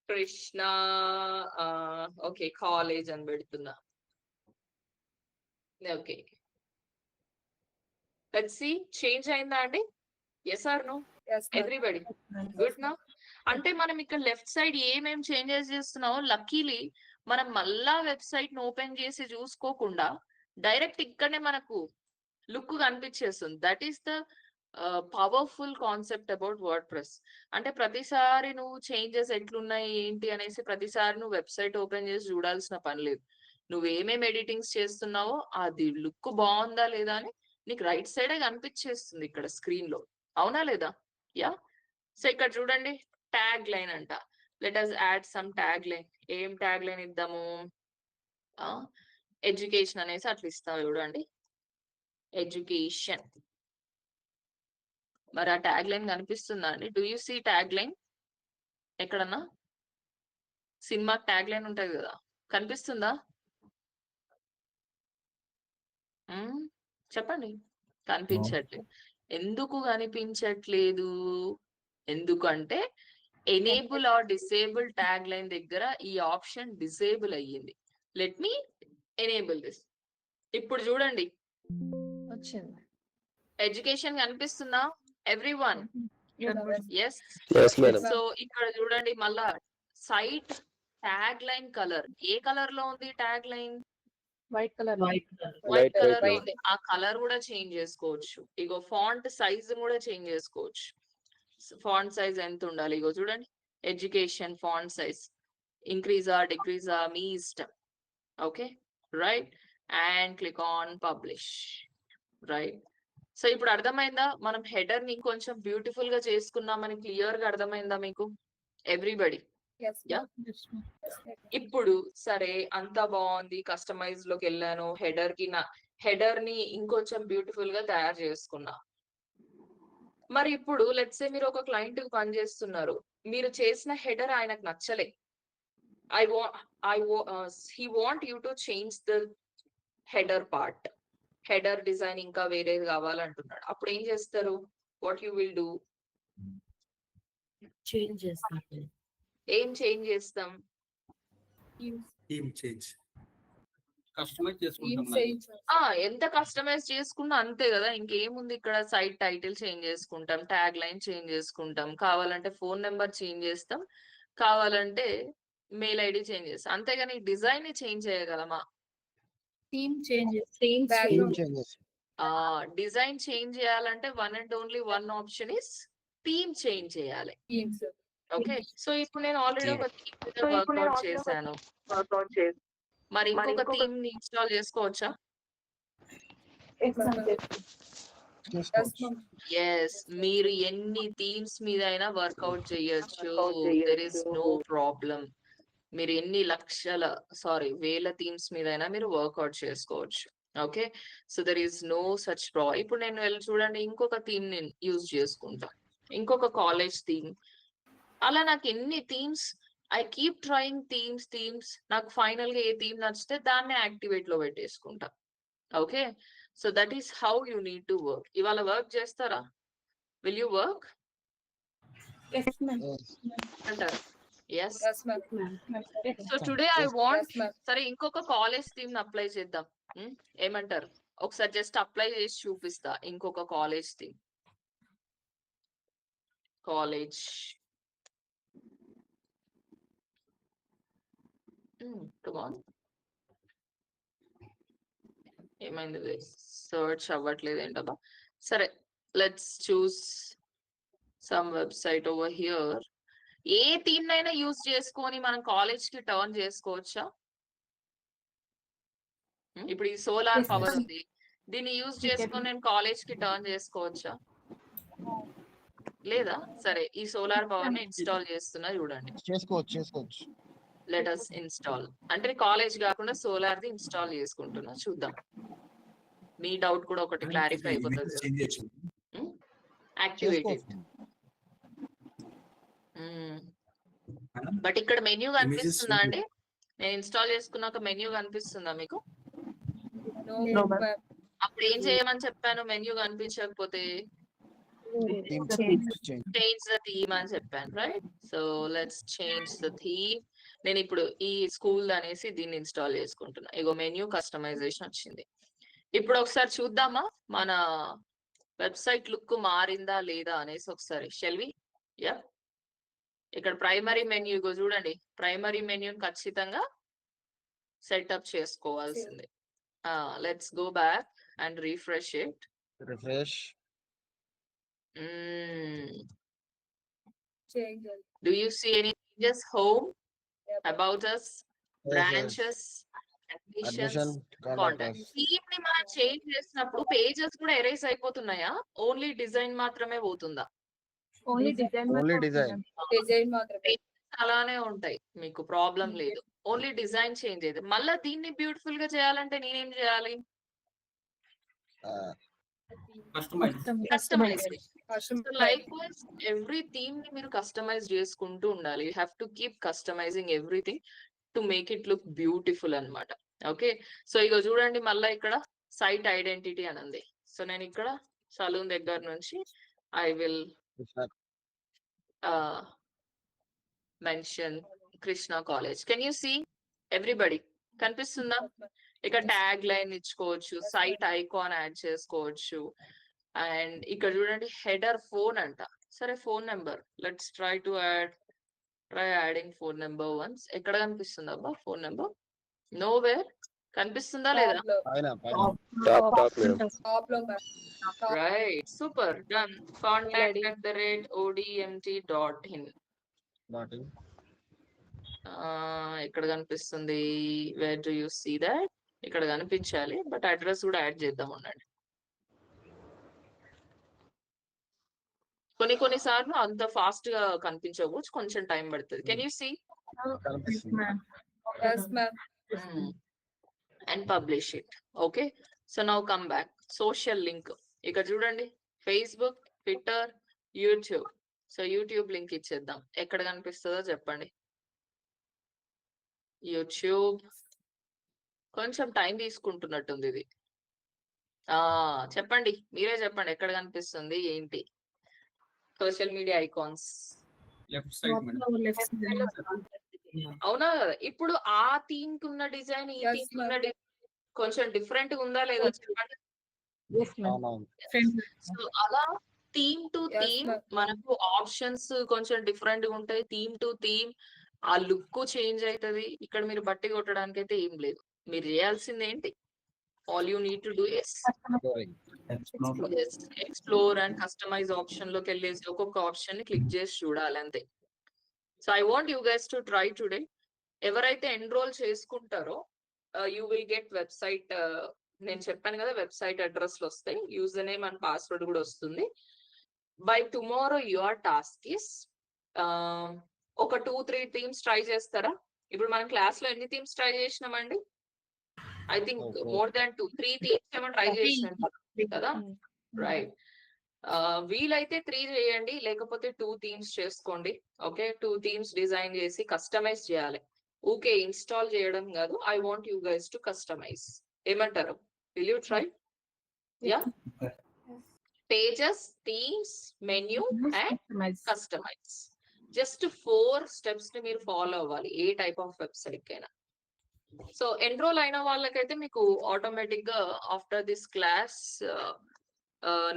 కృష్ణ ఓకే కాలేజ్ అని పెడుతున్నా. ఓకే, లెట్స్ సీ చేంజ్ అయిందా అండి? Yes or no? Everybody good నా? అంటే మనం ఇక్కడ లెఫ్ట్ సైడ్ ఏమేం చేంజెస్ చేస్తున్నామో లక్కీలీ మనం మళ్ళా వెబ్సైట్ ని ఓపెన్ చేసి చూసుకోకుండా డైరెక్ట్ ఇక్కడనే మనకు లుక్ కనిపించేస్తుంది. That is the powerful concept about WordPress. అంటే ప్రతిసారి నువ్వు చేంజెస్ ఎట్లున్నాయి ఏంటి అనేసి ప్రతిసారి నువ్వు వెబ్సైట్ ఓపెన్ చేసి చూడాల్సిన పని లేదు. నువ్వు ఏమేమి ఎడిటింగ్స్ చేస్తున్నావో అది లుక్ బాగుందా లేదా అని నీకు రైట్ సైడే కనిపించేస్తుంది ఇక్కడ స్క్రీన్ లో. అవునా లేదా? యా. సో ఇక్కడ చూడండి, ట్యాగ్ లైన్ అంట. Let us add some tag line. ఏం ట్యాగ్ లైన్ ఇద్దాము? ఎడ్యుకేషన్ అనేసి అట్లా ఇస్తాం. చూడండి, ఎడ్యుకేషన్. మరి ఆ ట్యాగ్ లైన్ కనిపిస్తుందా అండి? Do you see tag line? ఎక్కడన్నా సినిమా ట్యాగ్ లైన్ ఉంటది కదా, కనిపిస్తుందా? చెప్పండి. కనిపించట్లేదు. ఎందుకు కనిపించట్లేదు? ఎందుకంటే enable or disable tag line దగ్గర ఈ ఆప్షన్ డిసేబుల్ అయ్యింది. Let me enable this. ఇప్పుడు చూడండి, వచ్చింది. ఎడ్యుకేషన్ కనిపిస్తుందా everyone? Yes. Yes, madam. So ఇక్కడ చూడండి, మళ్ళా సైట్ ట్యాగ్ లైన్ కలర్ ఏ కలర్ లో ఉంది? Tag line white colour. White Light colour white లో లో. ఉంది. ఆ కలర్ కూడా చేంజ్ చేసుకోవచ్చు. ఇగో ఫాంట్ సైజ్ కూడా చేంజ్ చేసుకోవచ్చు. ఫాంట్ సైజ్ ఎంత ఉండాలి? ఇగో చూడండి, ఎడ్యుకేషన్ ఫాంట్ సైజ్ ఇంక్రీజా డిక్రీజా మీ ఇష్టం. Okay, right. And click on publish. Right. So ఇప్పుడు అర్థమైందా? మనం హెడర్ ని కొంచెం బ్యూటిఫుల్ గా చేసుకున్నామని క్లియర్ గా అర్థమైందా మీకు ఎవ్రీబడి? ఇప్పుడు సరే అంతా బాగుంది, కస్టమైజ్ లోకి వెళ్ళాను, హెడర్ కి నా హెడర్ ని ఇంకొంచెం బ్యూటిఫుల్ గా తయారు చేసుకున్నా. మరి ఇప్పుడు లెట్స్ సే మీరు ఒక క్లయింట్ కి పని చేస్తున్నారు, మీరు చేసిన హెడర్ ఆయనకు నచ్చలే, he want you to change the header part, header design ఇంకా వేరేది కావాలంటున్నాడు. అప్పుడు ఏం చేస్తారు? What you will do? Change చేస్తాం. ఏం చేంజ్ చేస్తాం? Theme change. కస్టమైజ్ చేసుకుంటాం ఎంత కస్టమైజ్ చేసుకున్నా అంతే కదా, ఇంకేముంది ఇక్కడ. సైట్ టైటిల్ చేంజ్ చేసుకుంటాం, ట్యాగ్ లైన్ చేంజ్ చేసుకుంటాం, కావాలంటే ఫోన్ నెంబర్ చేంజ్ చేస్తాం, కావాలంటే మెయిల్ ఐడి చేంజ్ చేస్తాం, అంతేగాని డిజైన్ ని చేంజ్ చేయగలమా? Theme changes, changes. Design change చేయాలంటే one and only one option is theme change చేయాలి. ఓకే, సో ఇప్పుడు నేను ఆల్రెడీ ఒక థీమ్ మీద వర్క్అవుట్ చేశాను, మరి ఇంకొక థీమ్ ని ఇన్స్టాల్ చేసుకోవచ్చా? ఎస్, మీరు ఎన్ని థీమ్స్ మీద అయినా వర్కౌట్ చేయొచ్చు, దెర్ ఇస్ నో ప్రాబ్లం. మీరు ఎన్ని వేల థీమ్స్ మీద అయినా మీరు వర్కౌట్ చేసుకోవచ్చు. Okay, so there is no such problem. ఇప్పుడు నేను వెళ్ళి చూడండి, ఇంకొక థీమ్ నేను యూజ్ చేసుకుంటా, ఇంకొక కాలేజ్ థీమ్. అలా నాకు ఎన్ని themes, I keep trying themes. నాకు ఫైనల్ గా ఏ థీమ్ నచ్చితే దాన్ని యాక్టివేట్ లో పెట్టేసుకుంటా. Okay, so that is how you need to work. ఇవాళ వర్క్ చేస్తారా? విల్ యూ వర్క్ అంటారు? Yes. So today I want, సరే ఇంకొక కాలేజ్ థీమ్ అప్లై చేద్దాం. ఏమంటారు? ఒకసారి జస్ట్ అప్లై చేసి చూపిస్తా. ఇంకొక కాలేజ్ థీమ్, కాలేజ్ ఏమైంది? సర్చ్ అవ్వట్లేదు ఏంటబ్బా. సరే, let's choose some website over here. A theme నైనా యూజ్ చేసుకొని మనం కాలేజ్ కి టర్న్ చేసుకోవచ్చా? ఇప్పుడు ఈ సోలార్ పవర్ ఉంది, దీన్ని యూజ్ చేసుకొని నేను కాలేజ్ కి టర్న్ చేసుకోవచ్చా? లేదా? సరే, ఈ సోలార్ పవర్ ని ఇన్స్టాల్ చేస్తున్నా, చూడండి. చేసుకోవచ్చు. లెట్ us ఇన్స్టాల్ అంటే కాలేజ్ కాకుండా సోలార్ ది ఇన్స్టాల్ చేసుకుంటున్నా, చూద్దాం. మీ డౌట్ కూడా ఒకటి క్లారిఫై అయిపోతుంది. చేంజ్ చేయొచ్చు. యాక్టివేటెడ్. బట్ ఇక్కడ మెన్యూ కనిపిస్తుందా అండి? నేను ఇన్స్టాల్ చేసుకున్నాక మెన్యూ కనిపిస్తుందా మీకు? అప్పుడు ఏం చేయమని చెప్పాను? మెన్యూ కనిపించకపోతే చేంజ్ ద థీమ్ అని చెప్పాను, right? So let's change the theme. నేను ఇప్పుడు ఈ స్కూల్ అనేసి దీన్ని ఇన్స్టాల్ చేసుకుంటున్నా. ఇగో మెన్యూ కస్టమైజేషన్ వచ్చింది. ఇప్పుడు ఒకసారి చూద్దామా మన వెబ్సైట్ లుక్ మారిందా లేదా అనేసి ఒకసారి. షెల్వి? యా, ఇక్కడ ప్రైమరీ మెన్యూ చూడండి, ప్రైమరీ మెన్యూని ఖచ్చితంగా సెటప్ చేసుకోవాల్సిందే. Let's go back and refresh it. Do you see any changes? Home, about us, branches, admissions, contact. Theme ని మనం చేంజ్ చేసినప్పుడు పేజెస్ కూడా ఎరేస్ అయిపోతున్నాయా? ఓన్లీ డిజైన్ మాత్రమే పోతుందా? ఓన్లీ డిజైన్ అలానే ఉంటాయి, మీకు ప్రాబ్లం లేదు. ఓన్లీ డిజైన్ చేంజ్ అయ్యేది. మళ్ళీ దీన్ని బ్యూటిఫుల్ గా చేయాలంటే నేనేం చేయాలి? Customize. Likewise every theme ని మీరు కస్టమైజ్ చేసుకుంటూ ఉండాలి. You have to keep customizing everything to make it look beautiful అన్నమాట. ఓకే, సో ఇక చూడండి, మళ్ళీ ఇక్కడ సైట్ ఐడెంటిటీ అని ఉంది. సో నేను ఇక్కడ సలూన్ దగ్గర నుంచి I will mention Krishna college. Can you see everybody? కనిపిస్తుందా? ఇక్కడ ట్యాగ్ లైన్ ఇచ్చుకోవచ్చు, సైట్ ఐకాన్ యాడ్ చేసుకోవచ్చు. అండ్ ఇక్కడ చూడండి హెడర్ ఫోన్ అంట. సరే, phone number let's try adding phone number once. ఎక్కడ కనిపిస్తుంది అబ్బా ఫోన్ నెంబర్? నోవేర్. కనిపిస్తుందా లేదా? Right, super, done. contact@odmt.in. ఇక్కడ కనిపిస్తుంది. Where do you see that? ఇక్కడ కనిపించాలి, బట్ అడ్రస్ కూడా యాడ్ చేద్దాం ఉండండి. కొన్నిసార్లు అంత ఫాస్ట్ గా కనిపించవచ్చు, కొంచెం టైం పడుతుంది. Can you see? And publish it. Okay, so now come back. Social link ఇక్కడ చూడండి, Facebook, Twitter, YouTube. So YouTube link ఇచ్చేద్దాం. ఎక్కడ కనిపిస్తుందో చెప్పండి. యూట్యూబ్ కొంచెం టైం తీసుకుంటున్నట్టుంది ఇది. చెప్పండి, మీరే చెప్పండి ఎక్కడ కనిపిస్తుంది ఏంటి. Social media icons left side madam. అవునా కదా. ఇప్పుడు ఆ థీమ్ కి ఉన్న డిజైన్ ఈ థీమ్ కి ఉన్న డిజైన్ కొంచెం డిఫరెంట్ ఉందా లేదా చెప్పండి. అవునవును. సో అలా థీమ్ టు థీమ్ మనకు ఆప్షన్స్ కొంచెం డిఫరెంట్ గా ఉంటాయి. థీమ్ టు థీమ్ ఆ లుక్ చేంజ్ అవుతుంది. ఇక్కడ మీరు బట్టి కొట్టడానికి అయితే ఏం లేదు. మీరు చేయాల్సింది ఏంటి, all you need to do is explore and customise option లోకి వెళ్ళేసి ఒక్కొక్క ఆప్షన్ ని క్లిక్ చేసి చూడాలి అంతే. So I want you guys to try today. ఎవరైతే ఎన్రోల్ చేసుకుంటారో యూ విల్ గెట్ వెబ్సైట్. నేను చెప్పాను కదా, వెబ్సైట్ అడ్రస్లు వస్తాయి, యూజర్ నేమ్ అండ్ పాస్వర్డ్ కూడా వస్తుంది. By tomorrow your task is ఒక 2-3 థీమ్స్ ట్రై చేస్తారా? ఇప్పుడు మనం క్లాస్ లో ఎన్ని థీమ్స్ ట్రై చేసినామండి? I think more than 2-3 themes ఏమో ట్రై చేసినాం కదా, రైట్? వీలైతే 3 చేయండి, లేకపోతే 2 థీమ్స్ చేసుకోండి. ఓకే, 2 థీమ్స్ డిజైన్ చేసి కస్టమైజ్ చేయాలి. ఓకే, ఇన్స్టాల్ చేయడం కాదు. I want you guys to customize. ఏమంటారు? Will you try? Yeah, pages, themes, menu and customize. Just 4 steps ని మీరు ఫాలో అవ్వాలి ఏ టైప్ ఆఫ్ వెబ్సైట్ కైనా. సో ఎన్రోల్ అయిన వాళ్ళకైతే మీకు ఆటోమేటిక్ గా ఆఫ్టర్ దిస్ క్లాస్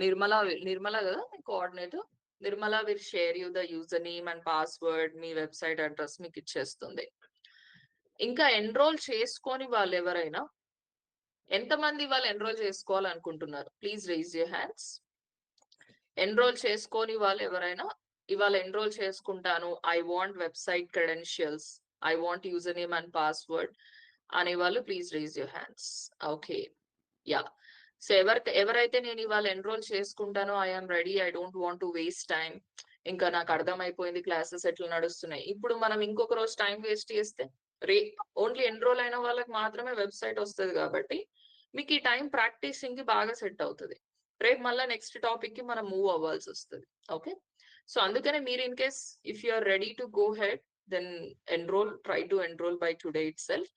నిర్మల కదా coordinator, Nirmala will share you the user name and password, మీ వెబ్సైట్ అడ్రస్ మీకు ఇచ్చేస్తుంది. ఇంకా ఎన్రోల్ చేసుకొని వాళ్ళు ఎవరైనా, ఎంతమంది వాళ్ళు ఎన్రోల్ చేసుకోవాలనుకుంటున్నారు? Please raise your hands. Enroll చేసుకొని వాళ్ళు ఎవరైనా, ఇవాళ ఎన్రోల్ చేసుకుంటాను, I want website credentials, I want user name and password అనే వాళ్ళు please raise your hands. Okay, yeah. So ఎవరైతే నేను ఇవాళ ఎన్రోల్ చేసుకుంటానో, I'm ready, I don't want to waste time, ఇంకా నాకు అర్థమైపోయింది క్లాసెస్ ఎట్లా నడుస్తున్నాయి, ఇప్పుడు మనం ఇంకొక రోజు టైం వేస్ట్ చేస్తే ఓన్లీ ఎన్రోల్ అయిన వాళ్ళకి మాత్రమే వెబ్సైట్ వస్తుంది కాబట్టి మీకు ఈ టైం ప్రాక్టీసింగ్ కి బాగా సెట్ అవుతుంది. రేపు మళ్ళీ నెక్స్ట్ టాపిక్ కి మనం మూవ్ అవ్వాల్సి వస్తుంది. ఓకే, సో అందుకనే మీరు in case if you are ready to go ahead then enrol, try to enrol by today itself.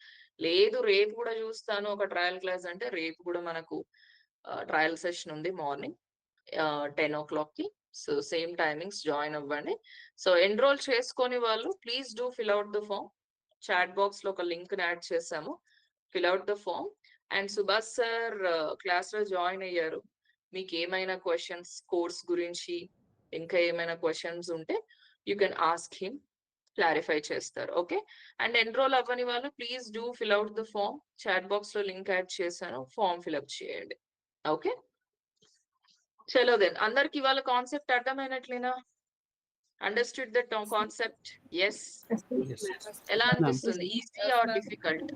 లేదు రేపు కూడా చూస్తాను ఒక ట్రయల్ క్లాస్ అంటే, రేపు కూడా మనకు ట్రయల్ సెషన్ ఉంది మార్నింగ్ 10 o'clock కి. సో సేమ్ టైమింగ్స్ జాయిన్ అవ్వండి. సో ఎన్రోల్ చేసుకొని వాళ్ళు please do fill out the form. Chat box లో ఒక లింక్ యాడ్ చేసాము, fill out the form. And Subhash sir class లో జాయిన్ అయ్యారు. మీకు ఏమైనా క్వశ్చన్స్ కోర్స్ గురించి, ఇంకా ఏమైనా క్వశ్చన్స్ ఉంటే you can ask him, clarify చేస్తారు. ఓకే, అండ్ ఎన్రోల్ అవ్వని వాళ్ళు please do fill out the form. Chat box లో లింక్ యాడ్ చేశాను, ఫామ్ ఫిల్అప్ చేయండి. ఓకే, చలో దెన్. అందరికి ఇవాళ కాన్సెప్ట్ అర్థమైనట్లేనా? Understood the concept? ఎస్. ఎలా అనిపిస్తుంది? Easy or difficult?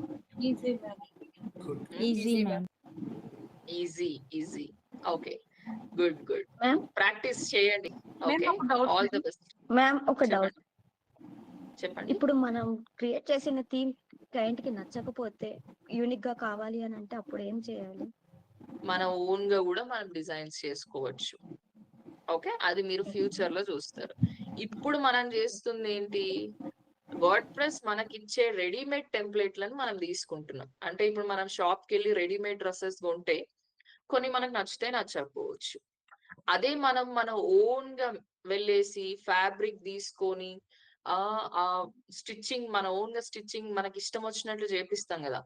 Easy. Okay, good. Practice చేయండి. Okay, all the best. Ma'am ఒక డౌట్ చెప్పండి. ఇప్పుడు మనం క్రియేట్ చేసిన థీమ్ క్లయింట్ కి నచ్చకపోతే, యూనిక్ గా కావాలి అని అంటే అప్పుడు ఏం చేయాలి? మన ఓన్ గా కూడా మనం డిజైన్స్ చేసుకోవచ్చు. ఓకే, అది మీరు ఫ్యూచర్ లో చూస్తారు. ఇప్పుడు మనం చేస్తుంది ఏంటి, వర్డ్ ప్రెస్ మనకిచ్చే రెడీమేడ్ టెంప్లెట్లను మనం తీసుకుంటున్నాం. అంటే ఇప్పుడు మనం షాప్ కి వెళ్ళి రెడీమేడ్ డ్రెస్సెస్ కొంటే కొన్ని మనకు నచ్చితే నచ్చకపోవచ్చు. అదే మనం మన ఓన్ గా వెళ్ళేసి ఫ్యాబ్రిక్ తీసుకొని ఆ స్టిచ్చింగ్, మన ఓన్ గా స్టిచ్చింగ్ మనకి ఇష్టం వచ్చినట్లు చేపిస్తాం కదా,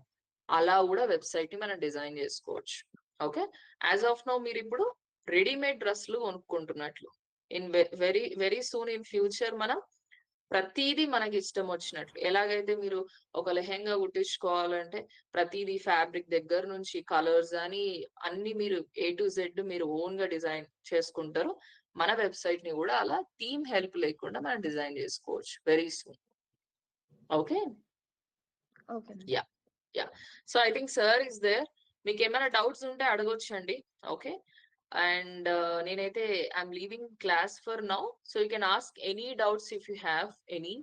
అలా కూడా వెబ్సైట్ ని మనం డిజైన్ చేసుకోవచ్చు. ఓకే, యాజ్ ఆఫ్ నౌ మీరు ఇప్పుడు రెడీమేడ్ డ్రెస్లు కొనుక్కుంటున్నట్లు, in very soon in future మనం ప్రతిదీ మనకి ఇష్టం వచ్చినట్లు, ఎలాగైతే మీరు ఒక లెహెంగా కుట్టించుకోవాలంటే ప్రతిదీ ఫ్యాబ్రిక్ దగ్గర నుంచి కలర్స్ అని అన్ని మీరు A to Z మీరు ఓన్ గా డిజైన్ చేసుకుంటారు. మన వెబ్సైట్ ని కూడా అలా థీమ్ హెల్ప్ లేకుండా మనం డిజైన్ చేసుకోవచ్చు very soon. Okay, yeah. So I think sir is there. మీకు ఏమైనా డౌట్స్ ఉంటే అడగొచ్చండి. ఓకే, and నేనైతే I'm leaving class for now, so you can ask any doubts if you have any,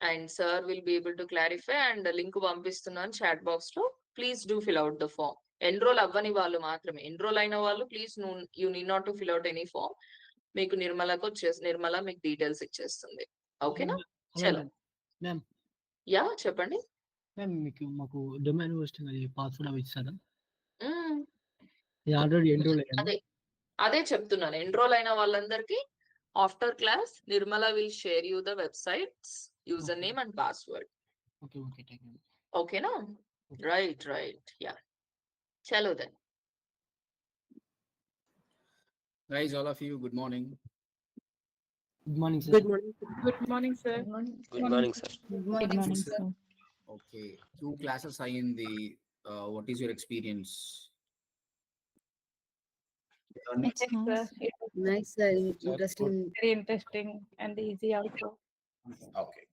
and sir will be able to clarify. And link పంపిస్తున్నాను chat box లో, please do fill out the form. Enrol అవ్వని వాళ్ళు మాత్రమే. ఎన్రోల్ అయిన వాళ్ళు please you need not to fill out any form. మీకు నిర్మల మీకు డీటెయిల్స్ ఇచ్చేస్తుంది. ఓకేనా? చలో. మ్యామ్ యా చెప్పండి. మ్యామ్ మీకు మాకు డొమైన్ హోస్టింగ్ అది పాస్వర్డ్ అవి ఇస్తారా? మ్మ్. ఆల్రెడీ ఎన్రోల్ అయ్యాను. అదే చెప్తున్నాను. ఎన్రోల్ అయిన వాళ్ళందరికీ after class Nirmala will share you the website's user name and password. Okay okay thank you. ఓకేనా? రైట్ యా చలో then. Guys, all of you, good morning. Good morning sir. Good morning. Good morning sir. Good morning sir. Good morning sir. Okay, 2 classes అయ్యింది. What is your experience? Nice sir, interesting. Very interesting and easy also. Okay.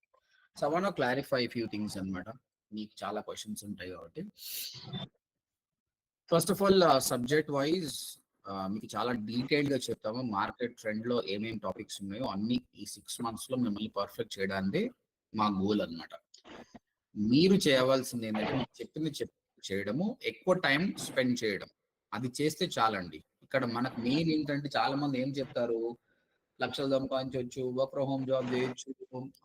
So I want to clarify a few things అన్నమాట. మీకు చాలా క్వశ్చన్స్ ఉంటాయి కాబట్టి. First of all subject wise మీకు చాలా డీటెయిల్డ్ గా చెప్తాము. మార్కెట్ ట్రెండ్ లో ఏమేమి టాపిక్స్ ఉన్నాయో అన్ని ఈ 6 months లో మిమ్మల్ని పర్ఫెక్ట్ చేయడానికి మా గోల్ అన్నమాట. మీరు చేయవలసింది ఏంటంటే మీకు చెప్పింది చేయడము, ఎక్కువ టైం స్పెండ్ చేయడం, అది చేస్తే చాలండి. ఇక్కడ మనకు మెయిన్ ఏంటంటే చాలా మంది ఏం చెప్తారు, లక్షలు సంపాదించవచ్చు, వర్క్ ఫ్రమ్ హోమ్ జాబ్ చేయొచ్చు,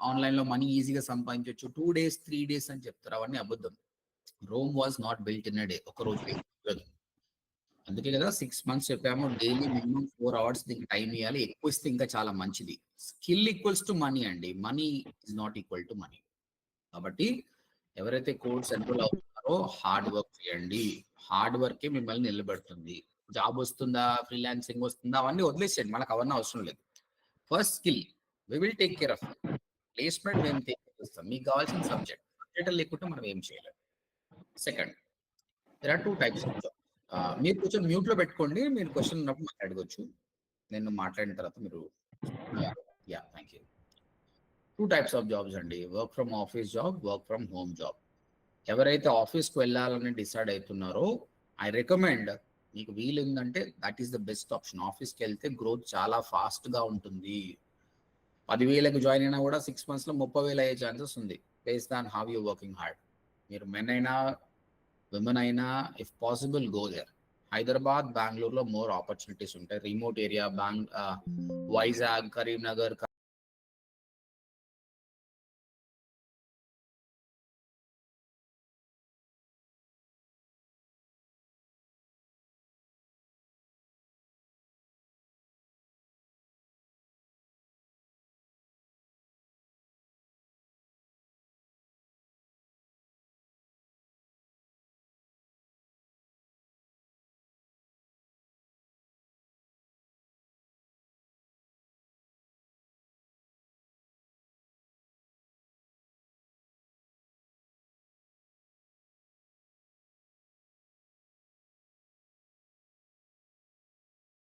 ఆన్లైన్ లో మనీ ఈజీగా సంపాదించవచ్చు, 2 days 3 days అని చెప్తారు. అవన్నీ అబద్ధం. Rome was not built in day, ఒక రోజు. అందుకే కదా 6 months చెప్పాము. డైలీ మినిమం 4 hours దీనికి టైం ఇవ్వాలి. ఎక్కువ ఇస్తే ఇంకా చాలా మంచిది. స్కిల్ ఈక్వల్స్ టు మనీ అండి, money is not equal to money. కాబట్టి ఎవరైతే కోర్స్ ఎన్రోల్ అవుతున్నారో హార్డ్ వర్క్ చేయండి. హార్డ్ వర్కే మిమ్మల్ని నిలబెడుతుంది. జాబ్ వస్తుందా, ఫ్రీలాన్సింగ్ వస్తుందా, అవన్నీ వదిలేసేయండి, మనకు అవన్నీ అవసరం లేదు. First skill we will take care of. Placement మేము టేక్ చేస్తాం. మీకు కావాల్సిన సబ్జెక్ట్ లేకుంటే మనం ఏం చేయలేం. Second, there are 2 types of job. మీరు కొంచెం మ్యూట్ లో పెట్టుకోండి. మీరు క్వశ్చన్ ఉన్నప్పుడు మాట్లాడుకోవచ్చు. నేను మాట్లాడిన తర్వాత మీరు thank you. 2 types of jobs అండి. Work from office job, work from home job. ఎవరైతే ఆఫీస్కి వెళ్ళాలని డిసైడ్ అవుతున్నారో ఐ రికమెండ్, మీకు వీలుందంటే that is the best option. ఆఫీస్కి వెళ్తే గ్రోత్ చాలా ఫాస్ట్ గా ఉంటుంది. 10,000కి జాయిన్ అయినా కూడా 6 months లో 30,000 అయ్యే ఛాన్సెస్ ఉంది, based on how you working hard. మీరు మెన్ అయినా విమెన్ అయినా if possible go there. Hyderabad, బెంగళూరులో మోర్ ఆపర్చునిటీస్ ఉంటాయి. Remote area Vizag, Karimnagar,